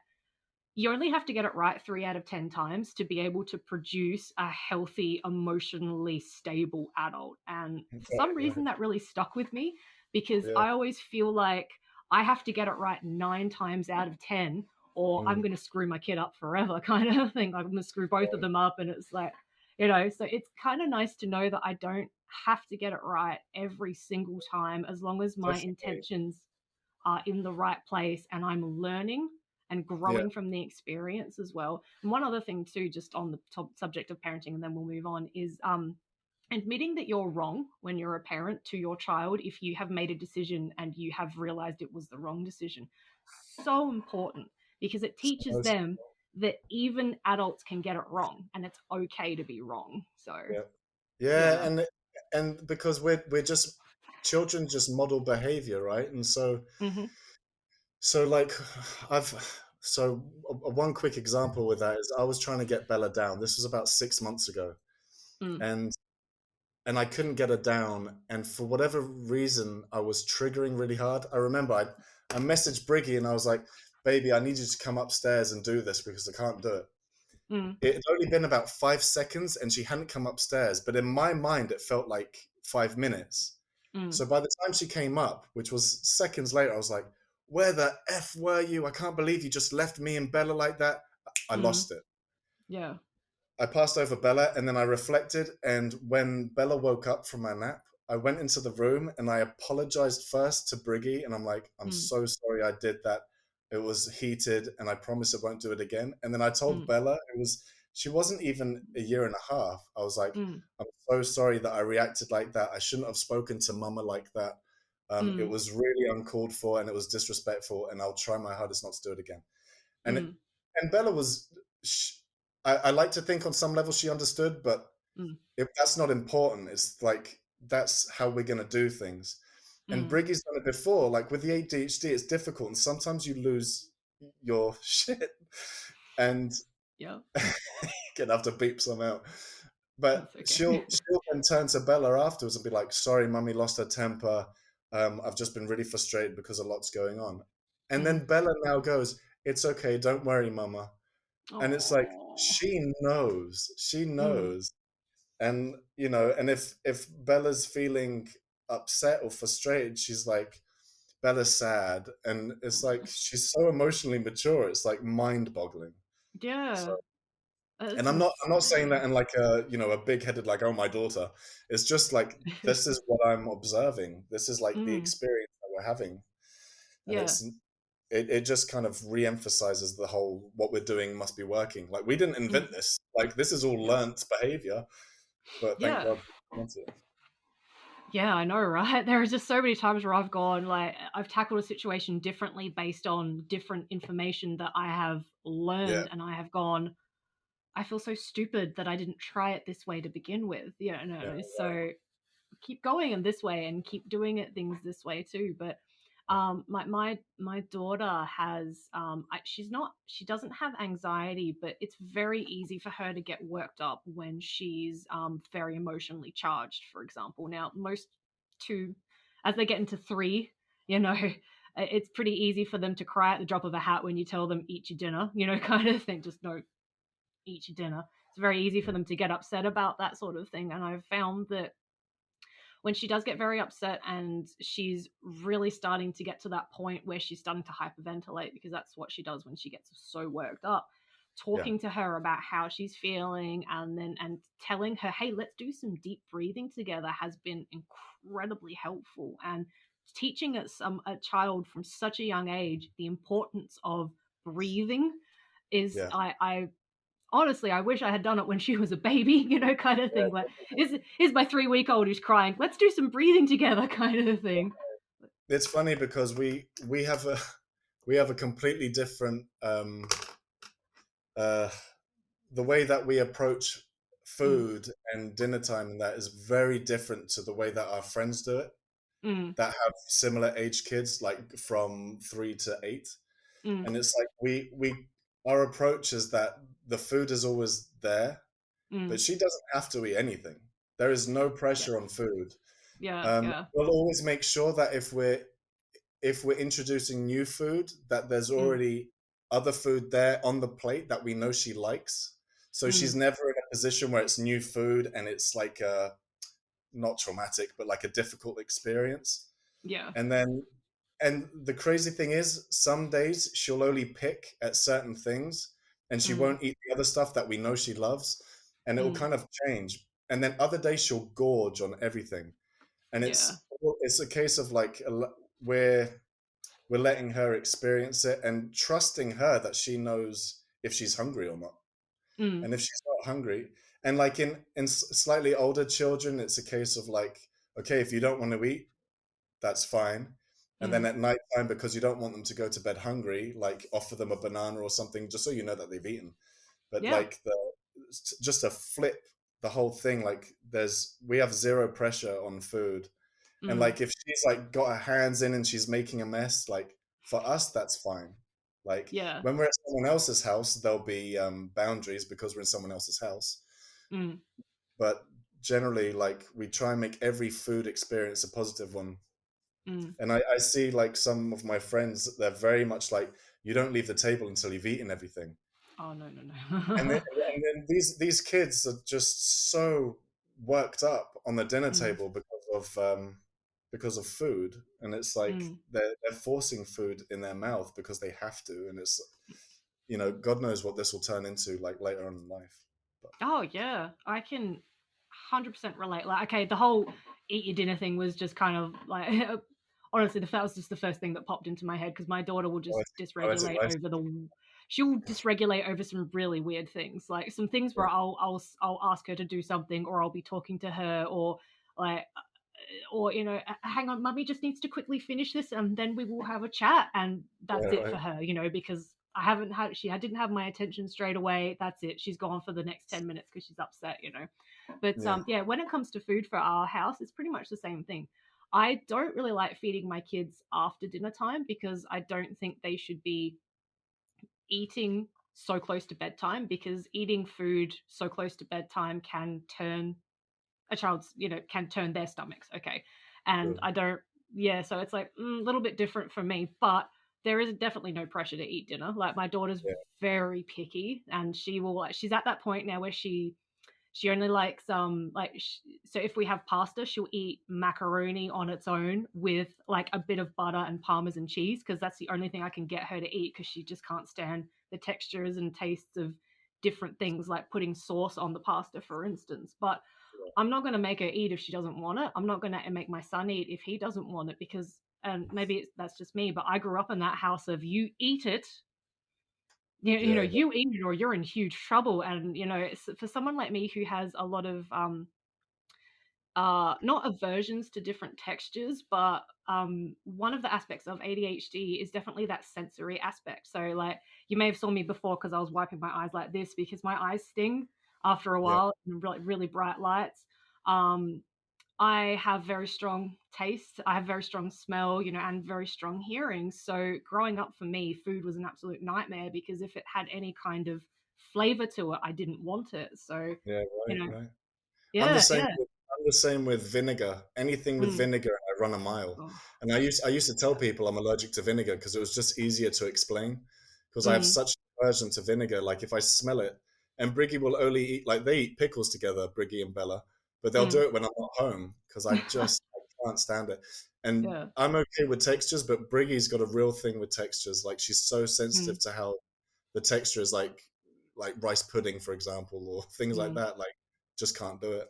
A: you only have to get it right 3 out of 10 times to be able to produce a healthy, emotionally stable adult. And for some
B: right, right.
A: reason, that really stuck with me, because
B: Yeah,
A: I always feel like I have to get it right 9 times out of 10, or I'm
B: mm,
A: going to screw my kid up forever, kind of thing. Like, I'm going to screw both of
B: right.
A: them up. And it's like, so it's kind of nice to know that I don't have to get it right every single time, as long as my
B: Definitely.
A: intentions are in the right place and I'm learning and
B: Yeah,
A: growing from the experience as well. And one other thing too, just on the subject of parenting, and then we'll move on, is admitting that you're wrong when you're a parent to your child if you have made a decision and you have realized it was the wrong decision. So important, because it teaches
B: so
A: them that even adults can get it wrong and it's okay to be wrong. So
B: yeah, yeah,
A: yeah.
B: and because we're just children just model behavior, right? And
A: Mm-hmm.
B: so like I've so one quick example with that is I was trying to get Bella down. This was about 6 months ago,
A: Mm,
B: and I couldn't get her down, and for whatever reason, I was triggering really hard. I remember I messaged Briggy and I was like, "Baby, I need you to come upstairs and do this because I can't do it."
A: mm,
B: It had only been about 5 seconds, and she hadn't come upstairs, but in my mind, it felt like 5 minutes.
A: mm,
B: So by the time she came up, which was seconds later, I was like, "Where the f were you? I can't believe you just left me and Bella like that." I
A: mm.
B: lost it.
A: Yeah.
B: I passed over Bella and then I reflected. And when Bella woke up from her nap, I went into the room and I apologized first to Briggy. And I'm like, "I'm
A: Mm,
B: so sorry I did that. It was heated and I promise I won't do it again." And then I told
A: mm,
B: Bella, she wasn't even a year and a half. I was like,
A: mm,
B: "I'm so sorry that I reacted like that. I shouldn't have spoken to Mama like that. It
A: mm,
B: was really uncalled for and it was disrespectful. And I'll try my hardest not to do it again." And
A: mm,
B: and Bella was, sh I like to think on some level she understood, but
A: mm,
B: if that's not important, it's like that's how we're gonna do things. And
A: mm.
B: Briggy's done it before. Like with the ADHD, it's difficult, and sometimes you lose your shit, and
A: Yeah.
B: gonna have to beep some out. But
A: That's okay.
B: she'll then turn to Bella afterwards and be like, "Sorry, mummy lost her temper. I've just been really frustrated because a lot's going on." And
A: Mm.
B: then Bella now goes, "It's okay, don't worry, mama." And it's like
A: Oh.
B: she
A: Mm.
B: knows. And and if Bella's feeling upset or frustrated, she's like, "Bella's sad," and it's like she's so emotionally mature, it's like mind-boggling. So,
A: Yeah.
B: and
A: That's
B: I'm not saying that
A: insane.
B: in like a big-headed, like, "Oh, my daughter." It's just like this is what I'm observing. This is like the
A: Mm.
B: experience that we're having, and
A: Yeah.
B: it just kind of re-emphasizes the whole what we're doing must be working. Like we didn't
A: Mm.
B: invent this. Like this is all
A: Yeah.
B: learnt behavior, but thank
A: Yeah.
B: God we learnt it.
A: Yeah, I know, right? There are just so many times where I've gone, like, I've tackled a situation differently based on different information that I have
B: Yeah,
A: learned, and I have gone, I feel so stupid that I didn't try it this way to begin with. Yeah,
B: yeah,
A: no.
B: right.
A: So keep going in this way and keep doing it things this way too. But my daughter has she doesn't have anxiety, but it's very easy for her to get worked up when she's very emotionally charged, for example. Now most two, as they get into three, it's pretty easy for them to cry at the drop of a hat when you tell them eat your dinner, kind of thing. Just no, eat your dinner. It's very easy for them to get upset about that sort of thing. And I've found that when she does get very upset and she's really starting to get to that point where she's starting to hyperventilate, because that's what she does when she gets so worked up,
B: Yeah,
A: talking to her about how she's feeling and telling her, hey, let's do some deep breathing together, has been incredibly helpful. And teaching a child from such a young age the importance of breathing is,
B: yeah,
A: I honestly, I wish I had done it when she was a baby, kind of thing. Like, is my 3-week-old who's crying, let's do some breathing together, kind of thing.
B: It's funny because we have a we have a completely different uh, the way that we approach
A: Mm,
B: food and dinner time, and that is very different to the way that our friends do it
A: mm,
B: that have similar age kids, like from 3 to 8.
A: mm,
B: And it's like we our approach is that the food is always there,
A: mm.
B: but she doesn't have to eat anything. There is no
A: Yeah,
B: pressure on food.
A: yeah, yeah.
B: We'll always make sure that if we're introducing new food, that there's
A: Mm,
B: already other food there on the plate that we know she likes. So she's
A: mm.
B: never in a position where it's new food and it's like not traumatic, but like a difficult experience.
A: Yeah.
B: And then, and the crazy thing is, some days she'll only pick at certain things and she
A: Mm,
B: won't eat the other stuff that we know she loves. And it will
A: mm.
B: kind of change. And then other days she'll gorge on everything. And
A: Yeah.
B: it's a case of like, we're letting her experience it and trusting her that she knows if she's hungry or not.
A: Mm,
B: And if she's not hungry, and like in slightly older children, it's a case of like, okay, if you don't want to eat, that's fine. And then
A: mm.
B: at night time, because you don't want them to go to bed hungry, like offer them a banana or something, just so you know that they've eaten. But
A: Yeah.
B: like just to flip the whole thing, like we have zero pressure on food. And
A: Mm.
B: like if she's like got her hands in and she's making a mess, like for us, that's fine. Like
A: Yeah.
B: when we're at someone else's house, there'll be boundaries because we're in someone else's house.
A: Mm,
B: But generally, like we try and make every food experience a positive one.
A: mm.
B: And I see like some of my friends, they're very much like, you don't leave the table until you've eaten everything.
A: Oh, no, no,
B: And then,
A: no.
B: and then these kids are just so worked up on the dinner
A: Mm,
B: table because of food, and it's like
A: mm.
B: they're forcing food in their mouth because they have to, and it's God knows what this will turn into like later on in life. But
A: Oh, yeah. I can 100% relate. Like, okay, the whole eat your dinner thing was just kind of like, honestly, that was just the first thing that popped into my head because my daughter will just dysregulate
B: I
A: over she'll dysregulate over some really weird things, like some things where I'll ask her to do something, or I'll be talking to her, or like, or hang on, mummy just needs to quickly finish this and then we will have a chat, and
B: yeah,
A: that's it for
B: right,
A: her, because I didn't have my attention straight away. That's it, she's gone for the next 10 minutes because she's upset. But
B: yeah,
A: yeah, when it comes to food for our house, it's pretty much the same thing. I don't really like feeding my kids after dinner time because I don't think they should be eating so close to bedtime, because eating food so close to bedtime can turn a child's, can turn their stomachs. Okay. And
B: true.
A: I don't, yeah, so it's like a little bit different for me, but there is definitely no pressure to eat dinner. Like, my daughter's
B: Yeah,
A: very picky, and she's at that point now where she only likes so if we have pasta, she'll eat macaroni on its own with like a bit of butter and parmesan cheese, because that's the only thing I can get her to eat, because she just can't stand the textures and tastes of different things, like putting sauce on the pasta, for instance. But
B: yeah,
A: I'm not going to make her eat if she doesn't want it. I'm not going to make my son eat if he doesn't want it, because, and maybe that's just me, but I grew up in that house of, you eat it,
B: yeah,
A: you eat it or you're in huge trouble. And for someone like me who has a lot of not aversions to different textures, but one of the aspects of ADHD is definitely that sensory aspect. So, like, you may have saw me before because I was wiping my eyes like this, because my eyes sting after a
B: yeah,
A: while in really, really bright lights. um I have very strong taste, I have very strong smell, and very strong hearing. So growing up, for me, food was an absolute nightmare, because if it had any kind of flavor to it, I didn't want it. So,
B: yeah,
A: you
B: right,
A: know,
B: right. I'm the
A: yeah,
B: same
A: yeah.
B: with vinegar. Anything with
A: Mm,
B: vinegar, I run a mile.
A: oh,
B: And I used to tell people I'm allergic to vinegar because it was just easier to explain. Because I have
A: mm,
B: such aversion to vinegar. Like if I smell it, and Briggy will only eat like they eat pickles together, Briggy and Bella, but they'll do
A: mm.
B: it when I'm not home because I can't stand it. And
A: Yeah.
B: I'm okay with textures, but Briggy's got a real thing with textures. Like she's so
A: Mm,
B: sensitive to how the texture is like rice pudding, for example, or things like
A: mm,
B: that. Like just can't do it.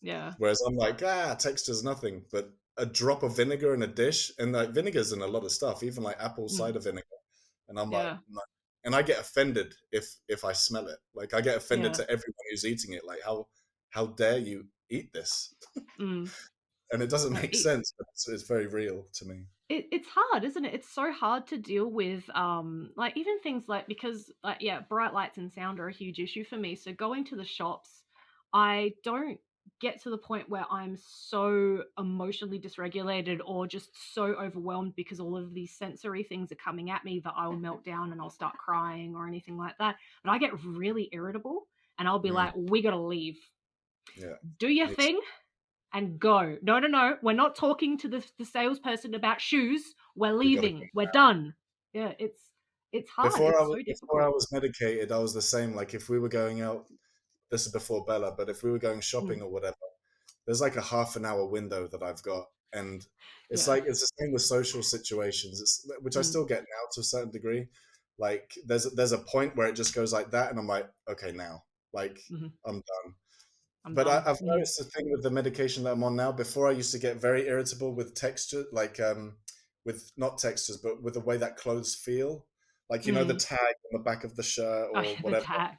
A: yeah.
B: Whereas I'm like, texture's nothing, but a drop of vinegar in a dish, and like vinegar's in a lot of stuff, even like apple
A: Mm,
B: cider vinegar. And I'm like,
A: yeah.
B: no. and I get offended if I smell it. Like I get offended
A: Yeah.
B: to everyone who's eating it. Like how dare you eat this?
A: Mm.
B: And it doesn't
A: No,
B: make sense, but it's very real to me.
A: it's hard, isn't it? It's so hard to deal with, like even things like, because like, yeah, bright lights and sound are a huge issue for me. So going to the shops, I don't get to the point where I'm so emotionally dysregulated or just so overwhelmed because all of these sensory things are coming at me that I'll melt down and I'll start crying or anything like that. But I get really irritable and I'll be
B: Mm,
A: like, we gotta leave.
B: yeah,
A: Do your
B: me too.
A: thing and go. No, no, no. We're not talking to the salesperson about shoes. We're
B: We got to
A: leaving. We're done. Yeah, it's hard. It's so
B: before I
A: difficult.
B: was medicated, I was the same. Like if we were going out, this is before Bella, but if we were going
A: Mm,
B: shopping or whatever, there's like a half an hour window that I've got, and it's
A: yeah.
B: like it's the same with social situations. Which I
A: Mm,
B: still get now to a certain degree. Like there's a point where it just goes like that, and I'm like, okay, now, like
A: mhm.
B: I'm done.
A: I'm
B: But
A: done.
B: I've noticed the thing with the medication that I'm on now. Before I used to get very irritable with texture, like with not textures, but with the way that clothes feel. Like the
A: Mm.
B: tag on the back of the shirt
A: Oh,
B: or
A: the
B: whatever,
A: tag.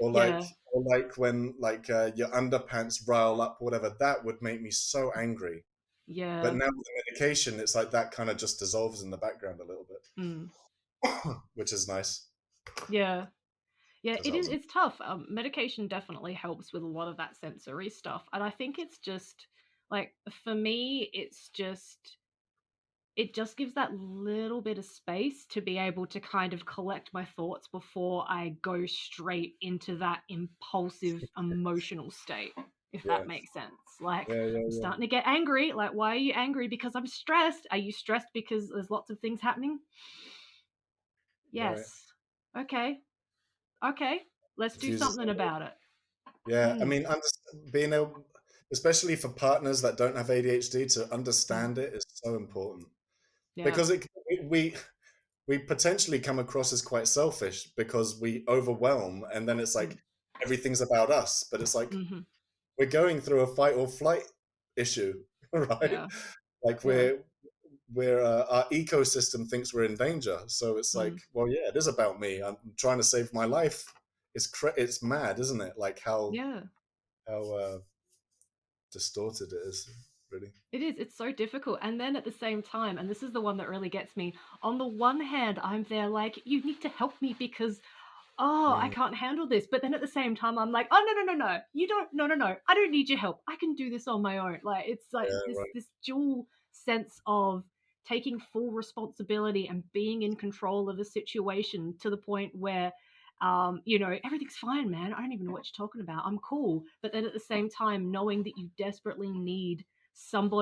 B: or like
A: Yeah.
B: or like when like your underpants rile up or whatever. That would make me so angry. But
A: Yeah.
B: now with the medication, it's like that kind of just dissolves in the background a little
A: Mm.
B: bit, which is nice
A: Yeah. Yeah,
B: because
A: it
B: I
A: is.
B: wasn't.
A: It's tough. Medication definitely helps with a lot of that sensory stuff, and I think it's just like, for me, it just gives that little bit of space to be able to kind of collect my thoughts before I go straight into that impulsive emotional state, if
B: Yeah,
A: that makes sense. Like,
B: yeah, yeah,
A: I'm
B: yeah,
A: starting to get angry. Like, why are you angry? Because I'm stressed. Are you stressed because there's lots of things happening?
B: right.
A: Yes. Okay. Okay. Let's do
B: Diffuses
A: something
B: it.
A: about it.
B: Yeah, I
A: Mm,
B: mean, being able, especially for partners that don't have ADHD, to
A: mm,
B: understand it is so important
A: yeah.
B: because we we potentially come across as quite selfish because we overwhelm, and then it's like
A: Mm,
B: everything's about us, but it's like
A: hmm.
B: we're going through a fight or flight issue, right?
A: Yeah.
B: Like
A: Yeah.
B: we're our ecosystem thinks we're in danger, so it's like,
A: Mm,
B: well, yeah, it is about me. I'm trying to save my life. It's mad, isn't it? Like
A: yeah.
B: how distorted it is, really.
A: It is. It's so difficult. And then at the same time, and this is the one that really gets me, on the one hand, I'm there like, you need to help me because, oh, I
B: Mm,
A: can't handle this. But then at the same time, I'm like, oh, no, no, no, no. You don't, no, no, no. I don't need your help. I can do this on my own. Like, it's like
B: yeah,
A: this,
B: right.
A: this dual sense of taking full responsibility and being in control of a situation to the point where, everything's fine, man. I don't even know what you're talking about. I'm cool. But then at the same time, knowing that you desperately need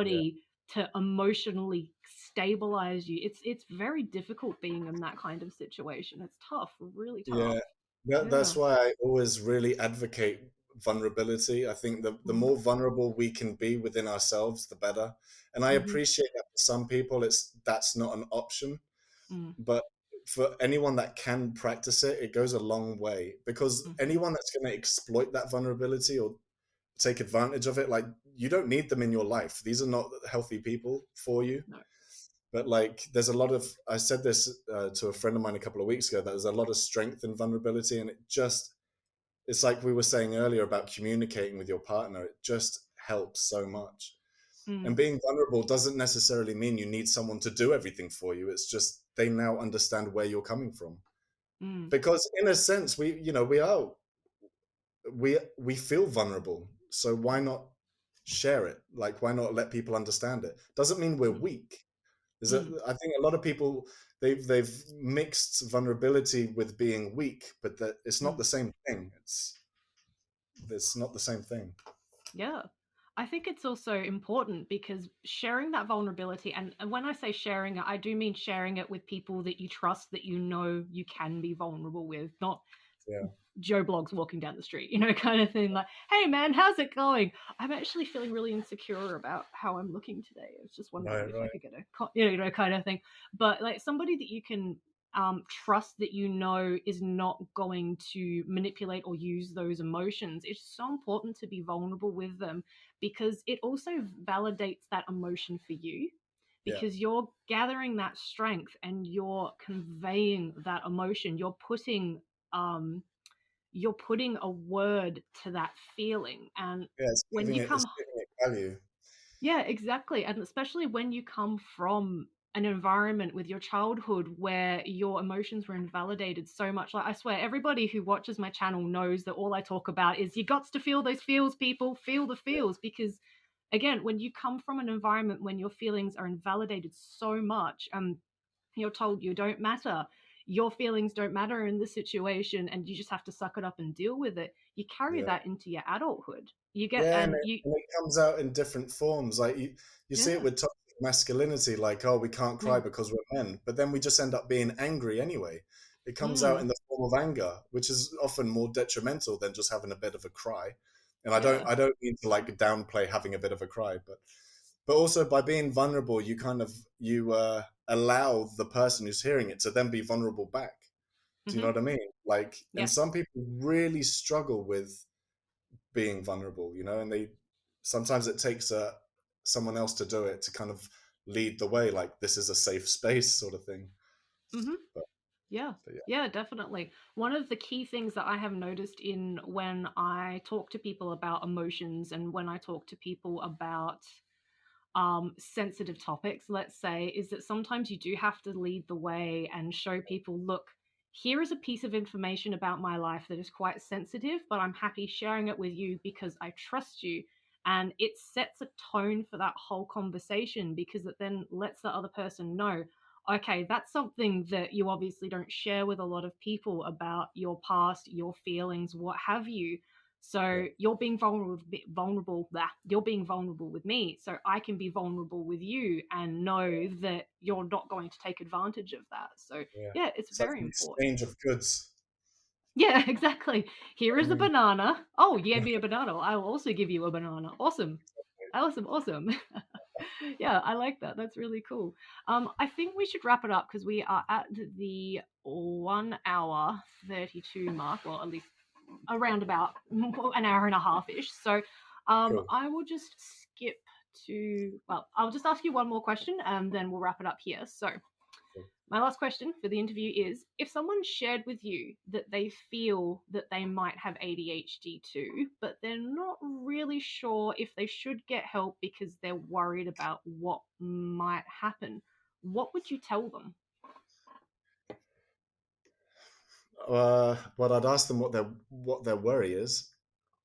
B: Yeah,
A: somebody to emotionally stabilize you. It's very difficult being in that kind of situation. It's tough, really tough.
B: yeah.
A: Yeah.
B: That's why I always really advocate vulnerability. I think the
A: Mm,
B: more vulnerable we can be within ourselves, the better. And I
A: hmm.
B: appreciate that for some people, that's not an option.
A: Mm,
B: But for anyone that can practice it, it goes a long way because
A: hmm.
B: anyone that's going to exploit that vulnerability or take advantage of it, like you don't need them in your life. These are not healthy people for you.
A: No.
B: But like there's a lot of, I said this to a friend of mine a couple of weeks ago, that there's a lot of strength in vulnerability, and it's like we were saying earlier about communicating with your partner. It just helps so much. And
A: Mm,
B: being vulnerable doesn't necessarily mean you need someone to do everything for you. It's just they now understand where you're coming from,
A: mm,
B: because in a sense we feel vulnerable, so why not share it? Like why not let people understand it? Doesn't mean we're
A: mm,
B: weak.
A: mm,
B: I think a lot of people, they've mixed vulnerability with being weak, but that it's not
A: mm.
B: the same thing. It's not the same thing.
A: Yeah. I think it's also important because sharing that vulnerability, and when I say sharing it, I do mean sharing it with people that you trust, that you know you can be vulnerable with, not
B: Yeah,
A: Joe Blogs walking down the street, kind of thing. Like, hey man, how's it going? I'm actually feeling really insecure about how I'm looking today. I was just wondering
B: right,
A: if I
B: right.
A: could get kind of thing. But like somebody that you can trust, that is not going to manipulate or use those emotions. It's so important to be vulnerable with them because it also validates that emotion for you.
B: Yeah.
A: because you're gathering that strength and you're conveying that emotion. Um you're putting a word to that feeling. And
B: Yeah, it's
A: when
B: giving
A: you
B: it, it's
A: come
B: giving it value.
A: yeah, exactly. And especially when you come from an environment with your childhood where your emotions were invalidated so much. Like, I swear, everybody who watches my channel knows that all I talk about is you got to feel those feels, people, feel the
B: Yeah,
A: feels. Because, again, when you come from an environment when your feelings are invalidated so much, you're told you don't matter, your feelings don't matter in this situation, and you just have to suck it up and deal with it. You carry
B: yeah.
A: that into your adulthood. You get,
B: Yeah,
A: and you,
B: and it comes out in different forms. Like you see it
A: yeah.
B: with toxic masculinity, like, oh, we can't cry
A: Mm,
B: because we're men, but then we just end up being angry anyway. It comes out
A: mm,
B: in the form of anger, which is often more detrimental than just having a bit of a cry. And
A: yeah.
B: I don't mean to like downplay having a bit of a cry, but also by being vulnerable, you kind of you allow the person who's hearing it to then be vulnerable back. Do you know
A: Hmm.
B: what I mean? Like, and
A: Yeah.
B: some people really struggle with being vulnerable, you know, and they sometimes it takes someone else to do it to kind of lead the way, like this is a safe space sort of thing.
A: Hmm.
B: But,
A: Yeah.
B: but yeah,
A: Yeah, definitely. One of the key things that I have noticed in when I talk to people about emotions and when I talk to people about sensitive topics, let's say, is that sometimes you do have to lead the way and show people, look, here is a piece of information about my life that is quite sensitive, but I'm happy sharing it with you because I trust you. And it sets a tone for that whole conversation because it then lets the other person know, okay, that's something that you obviously don't share with a lot of people about your past, your feelings, what have you.
B: yeah,
A: So you're being vulnerable with me, so I can be vulnerable with you and know that you're not going to take advantage of that. So
B: yeah.
A: yeah, it's
B: It's like
A: very
B: an
A: important.
B: exchange of goods.
A: Yeah, exactly. Here is a
B: Mm.
A: banana. Oh, you gave me a banana. I will also give you a banana. Awesome. Awesome, awesome. Yeah, I like that. That's really cool. I think we should wrap it up because we are at the 1 hour 32 mark. Well, at least around about an hour and a half ish. So
B: Cool.
A: I will just skip to, well, I'll just ask you one more question and then we'll wrap it up here. So,
B: Cool.
A: my last question for the interview is, if someone shared with you that they feel that they might have ADHD too, but they're not really sure if they should get help because they're worried about what might happen, what would you tell them?
B: But I'd ask them what their worry is.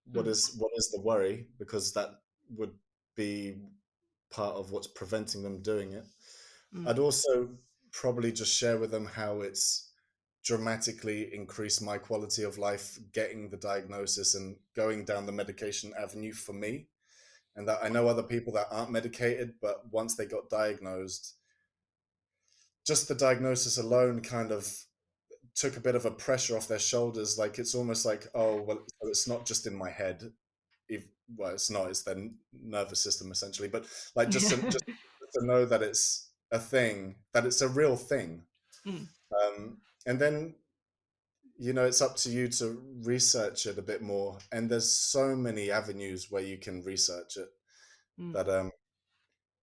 A: Mm,
B: What is the worry? Because that would be part of what's preventing them doing it.
A: mm,
B: I'd also probably just share with them how it's dramatically increased my quality of life getting the diagnosis and going down the medication avenue for me. And that I know other people that aren't medicated, but once they got diagnosed, just the diagnosis alone kind of took a bit of a pressure off their shoulders. Like it's almost like, oh, well, so it's not just in my head. If, well, it's not, it's their nervous system essentially. But like
A: yeah.
B: just to know that it's a thing, that it's a real thing.
A: Mm,
B: And then, you know, it's up to you to research it a bit more. And there's so many avenues where you can research it
A: mm,
B: that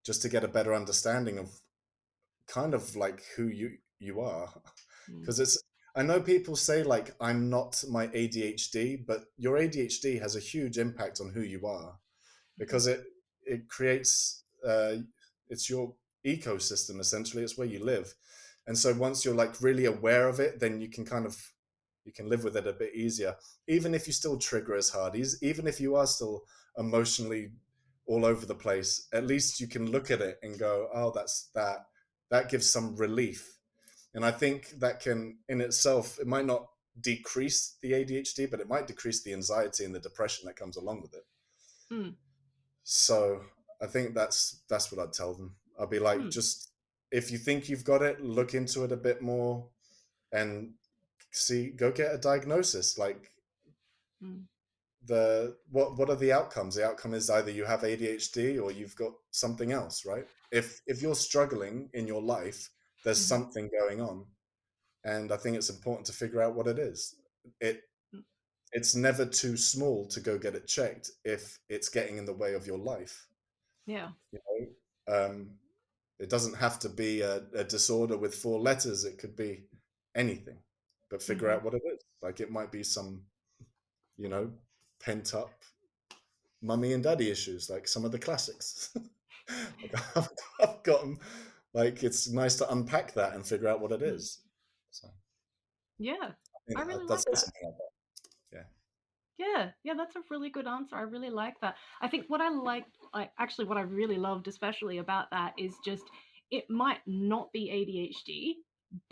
B: just to get a better understanding of kind of like who you are.
A: mm,
B: Because it's I know people say like I'm not my ADHD, but your ADHD has a huge impact on who you are
A: mhm,
B: because it creates it's your ecosystem essentially. It's where you live, and so once you're like really aware of it, then you can kind of you can live with it a bit easier. Even if you still trigger as hard, even if you are still emotionally all over the place, at least you can look at it and go, oh, that gives some relief. And I think that can in itself, it might not decrease the ADHD, but it might decrease the anxiety and the depression that comes along with it.
A: mm,
B: So I think that's what I'd tell them. I'd be like,
A: mm,
B: just if you think you've got it, look into it a bit more and go get a diagnosis. Like
A: mm,
B: what are the outcomes? The outcome is either you have ADHD or you've got something else, right? If you're struggling in your life, there's
A: mhm,
B: something going on, and I think it's important to figure out what it is. It
A: mm.
B: it's never too small to go get it checked if it's getting in the way of your life.
A: Yeah.
B: You know, It doesn't have to be a disorder with 4 letters. It could be anything, but figure
A: Mm-hmm.
B: out what it is. Like it might be some, pent up mummy and daddy issues, like some of the classics. Like I've gotten, like it's nice to unpack that and figure out what it
A: Mm.
B: is. So
A: Yeah,
B: I think
A: I really
B: that's
A: like that.
B: something like that.
A: Yeah, yeah, that's a really good answer. I really like that. I think what I like, actually, what I really loved, especially about that, is just it might not be ADHD,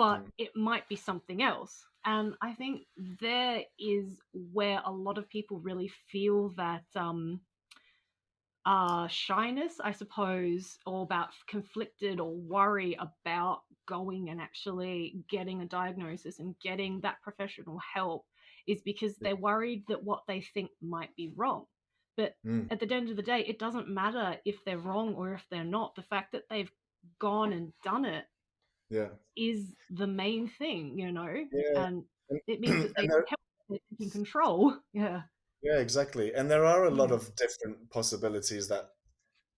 B: Yeah.
A: but it might be something else. And I think there is where a lot of people really feel that shyness, I suppose, or about conflicted or worry about going and actually getting a diagnosis and getting that professional help is because
B: Yeah.
A: they're worried that what they think might be wrong. But
B: Mm.
A: at the end of the day, it doesn't matter if they're wrong or if they're not. The fact that they've gone and done it
B: Yeah.
A: is the main thing, you know,
B: Yeah.
A: and
B: And,
A: it means
B: and
A: that they can
B: there,
A: help, they're taking control. Yeah.
B: yeah, exactly. And there are a lot
A: Mm.
B: of different possibilities that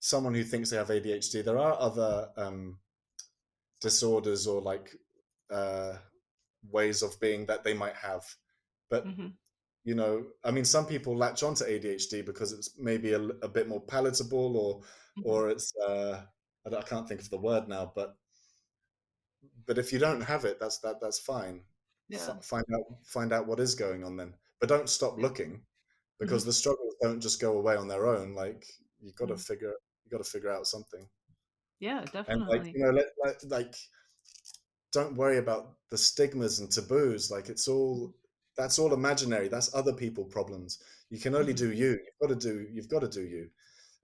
B: someone who thinks they have ADHD, there are other disorders or like uh, ways of being that they might have. But,
A: Mm-hmm.
B: I mean, some people latch onto ADHD because it's maybe a bit more palatable
A: Mm-hmm.
B: or it's, I can't think of the word now, but if you don't have it, that's fine.
A: Yeah.
B: Find out what is going on then, but don't stop
A: Yeah.
B: looking
A: Mm-hmm.
B: because the struggles don't just go away on their own. Like you got to
A: Mm.
B: figure you got to figure out something.
A: Yeah,
B: And like
A: definitely.
B: like don't worry about the stigmas and taboos. Like
A: Mhm,
B: that's all imaginary. That's other people problems. You can only
A: mhm,
B: do you. You've got to do you.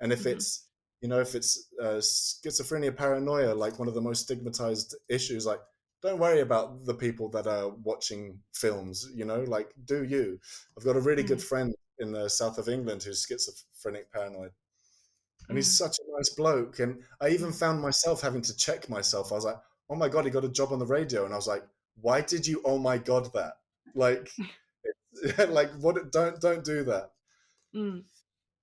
B: And
A: mhm,
B: if it's schizophrenia, paranoia, like one of the most stigmatized issues, like don't worry about the people that are watching films. Like do you. I've got a really good
A: mm,
B: friend in the south of England who's schizophrenic, paranoid, and he's
A: mm,
B: such a nice bloke. And I even
A: mm.
B: found myself having to check myself. I was like, oh my god, he got a job on the radio, and I was like, why did you? Oh my god, that like, like what? Don't do that.
A: Mm.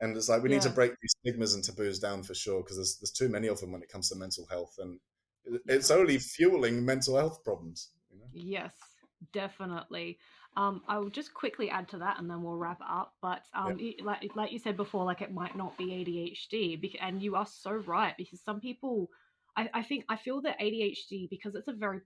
B: And it's like we need to
A: Yeah,
B: break these stigmas and taboos down for sure because there's too many of them when it comes to mental health, and
A: yeah.
B: it's only fueling mental health problems.
A: Yes, definitely. I will just quickly add to that and then we'll wrap it up. But
B: Yeah,
A: like you said before, like it might not be ADHD, and you are so right because some people, I think I feel that ADHD because it's a very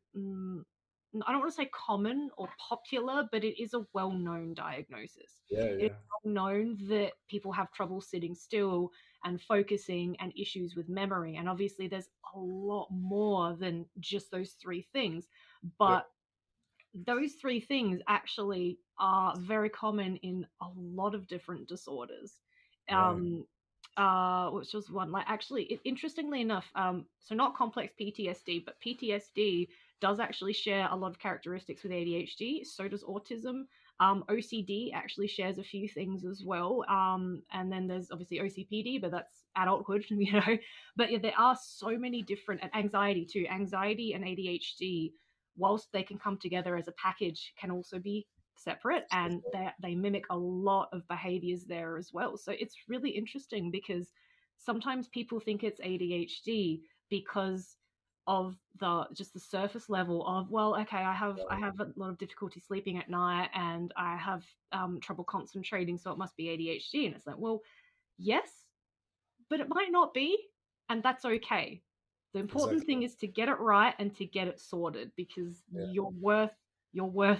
A: I don't want to say common or popular, but it is a well-known diagnosis.
B: yeah,
A: It is
B: yeah,
A: well known that people have trouble sitting still and focusing and issues with memory. And obviously, there's a lot more than just those three things.
B: yeah,
A: But those three things actually are very common in a lot of different disorders.
B: right,
A: Um, which was one like actually, interestingly enough, so not complex PTSD, but PTSD does actually share a lot of characteristics with ADHD. So does autism. OCD actually shares a few things as well. And then there's obviously OCPD, but that's adulthood, you know. But yeah, there are so many different, and anxiety too. Anxiety and ADHD, whilst they can come together as a package, can also be separate, and they mimic a lot of behaviors there as well. So it's really interesting because sometimes people think it's ADHD because of the surface level of, well, okay, I have a lot of difficulty sleeping at night and I have trouble concentrating, so it must be ADHD. And it's like, well, yes, but it might not be, and that's okay. The important
B: exactly,
A: thing is to get it right and to get it sorted because
B: yeah,
A: you're worth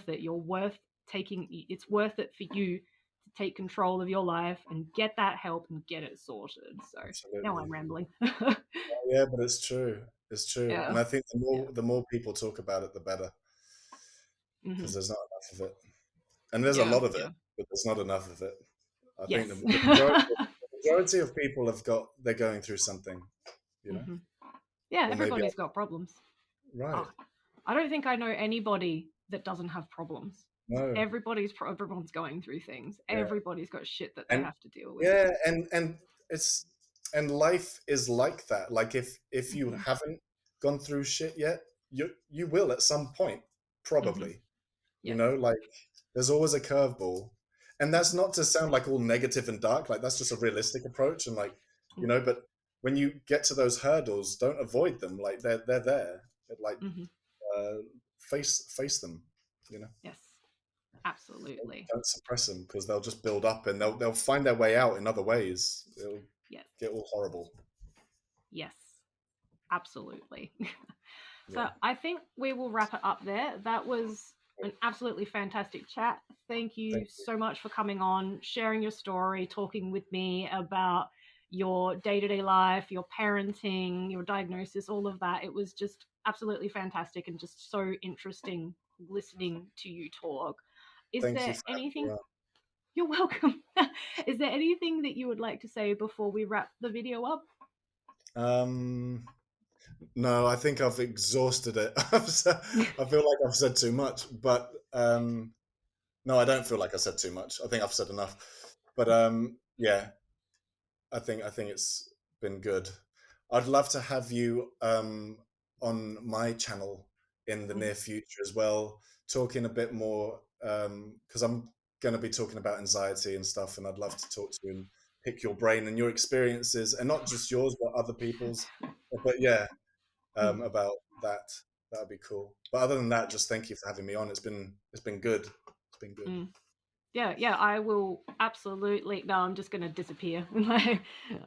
A: it. You're worth taking it's worth it for you to take control of your life and get that help and get it sorted. So now
B: absolutely.
A: I'm rambling.
B: Yeah, but it's true. It's true, and
A: Yeah.
B: I think the
A: Yeah.
B: more the more people talk about it, the better, because
A: Hmm.
B: there's not enough of it, and there's a
A: Yeah.
B: lot of it,
A: Yeah.
B: but there's not enough of it. I think
A: Yes.
B: the majority of people they're going through something, you know,
A: Hmm. Yeah,
B: or maybe
A: everybody's got problems.
B: right.
A: Oh, I don't think I know anybody that doesn't have problems.
B: No,
A: Everyone's going through things.
B: yeah,
A: Everybody's got shit that they
B: and
A: have to deal with.
B: yeah, and it's and life is like that. Like if you
A: Hmm.
B: haven't gone through shit yet, you will at some point,
A: Hmm.
B: probably.
A: Yes.
B: Like there's always a curveball, and that's
A: Hmm.
B: not to sound like all negative and dark. Like that's just a realistic approach, and like
A: Hmm.
B: but when you get to those hurdles, don't avoid them. Like they're there. Like face them. You know.
A: Yes, absolutely.
B: Don't suppress them, because they'll just build up, and they'll find their way out in other ways. It'll get all horrible.
A: Yes, absolutely. So
B: Yeah.
A: I think we will wrap it up there. That was an absolutely fantastic chat. Thank you so much for coming on, sharing your story, talking with me about your day-to-day life, your parenting, your diagnosis, all of that. It was just absolutely fantastic and just so interesting listening to you talk. Is
B: Thank you
A: there
B: for
A: anything?
B: having me
A: You're welcome. Is there anything that you would like to say before we wrap the video up?
B: No, I think I've exhausted it. I feel like I've said too much, but no, I don't feel like I said too much. I think I've said enough. But yeah, I think it's been good. I'd love to have you on my channel in the near future as well, talking a bit more, because I'm going to be talking about anxiety and stuff, and I'd love to talk to you and pick your brain and your experiences, and not just yours, but other people's. But yeah, about that. That would be cool. But other than that, just thank you for having me on. It's been good. It's been good.
A: Yeah, I will absolutely. No, I'm just gonna disappear.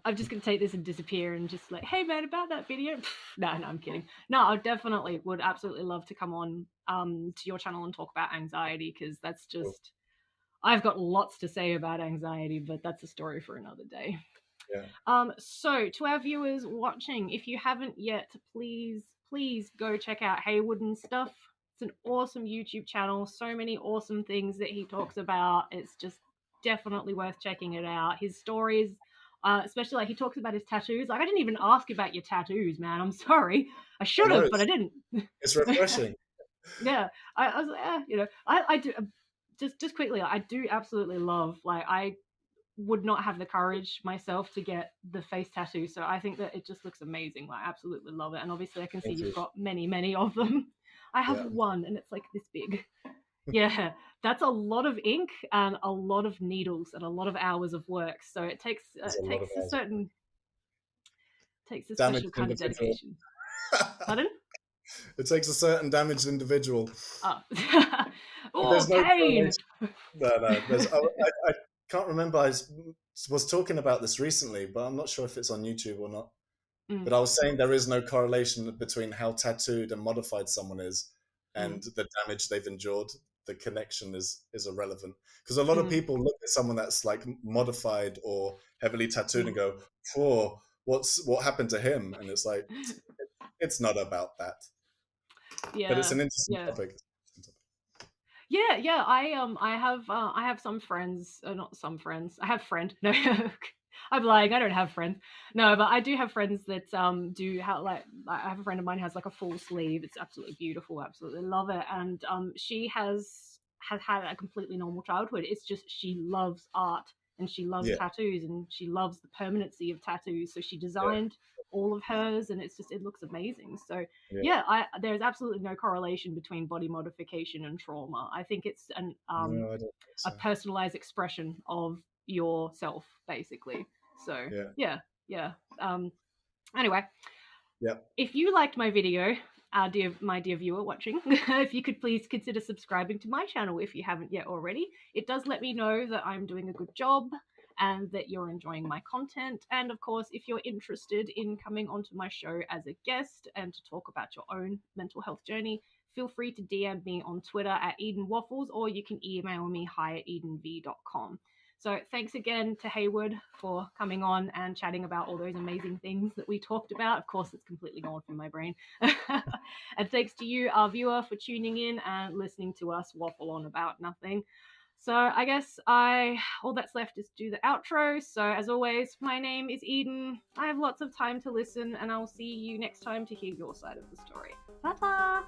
A: I'm just gonna take this and disappear and just like, hey man, about that video. No, I'm kidding. No, I definitely would absolutely love to come on to your channel and talk about anxiety, because that's just, I've got lots to say about anxiety, but that's a story for another day.
B: Yeah.
A: So to our viewers watching, if you haven't yet, please go check out Heywood and Stuff. It's an awesome YouTube channel. So many awesome things that he talks about. It's just definitely worth checking it out. His stories, especially like he talks about his tattoos. Like I didn't even ask about your tattoos, man. I'm sorry. I should have, but I didn't.
B: It's refreshing.
A: Yeah, I was like, I do. Just quickly, I do absolutely love. Like I would not have the courage myself to get the face tattoo, so I think that it just looks amazing. Like, I absolutely love it, and obviously I can see you've got many of them. I have one, and it's like this big. Yeah, that's a lot of ink and a lot of needles and a lot of hours of work. So it takes a certain special kind of dedication. Pardon?
B: It takes a certain damaged individual.
A: Oh,
B: There's no
A: pain.
B: No. I can't remember. I was talking about this recently, but I'm not sure if it's on YouTube or not. But I was saying there is no correlation between how tattooed and modified someone is and the damage they've endured. The connection is irrelevant, because a lot of people look at someone that's like modified or heavily tattooed and go, "Oh, what happened to him?" And it's like, it's not about that.
A: Yeah,
B: but it's an interesting topic.
A: Yeah. I have some friends, not some friends. I have friend. No, I'm lying. I don't have friends. No, but I do have friends that do have like. I have a friend of mine who has like a full sleeve. It's absolutely beautiful. Absolutely love it. And she has had a completely normal childhood. It's just she loves art and she loves tattoos and she loves the permanency of tattoos. So she designed all of hers, and it's just, it looks amazing. So there's absolutely no correlation between body modification and trauma. I think it's a personalized expression of yourself, basically. So yeah. Anyway, if you liked my video, my dear viewer watching, if you could please consider subscribing to my channel if you haven't yet already. It does let me know that I'm doing a good job and that you're enjoying my content. And of course, if you're interested in coming onto my show as a guest and to talk about your own mental health journey, feel free to DM me on Twitter at Eden Waffles, or you can email me hi@edenv.com. So thanks again to Heywood for coming on and chatting about all those amazing things that we talked about. Of course, it's completely gone from my brain. And thanks to you, our viewer, for tuning in and listening to us waffle on about nothing. So I guess all that's left is to do the outro. So as always, my name is Eden. I have lots of time to listen, and I'll see you next time to hear your side of the story. Ta-ta!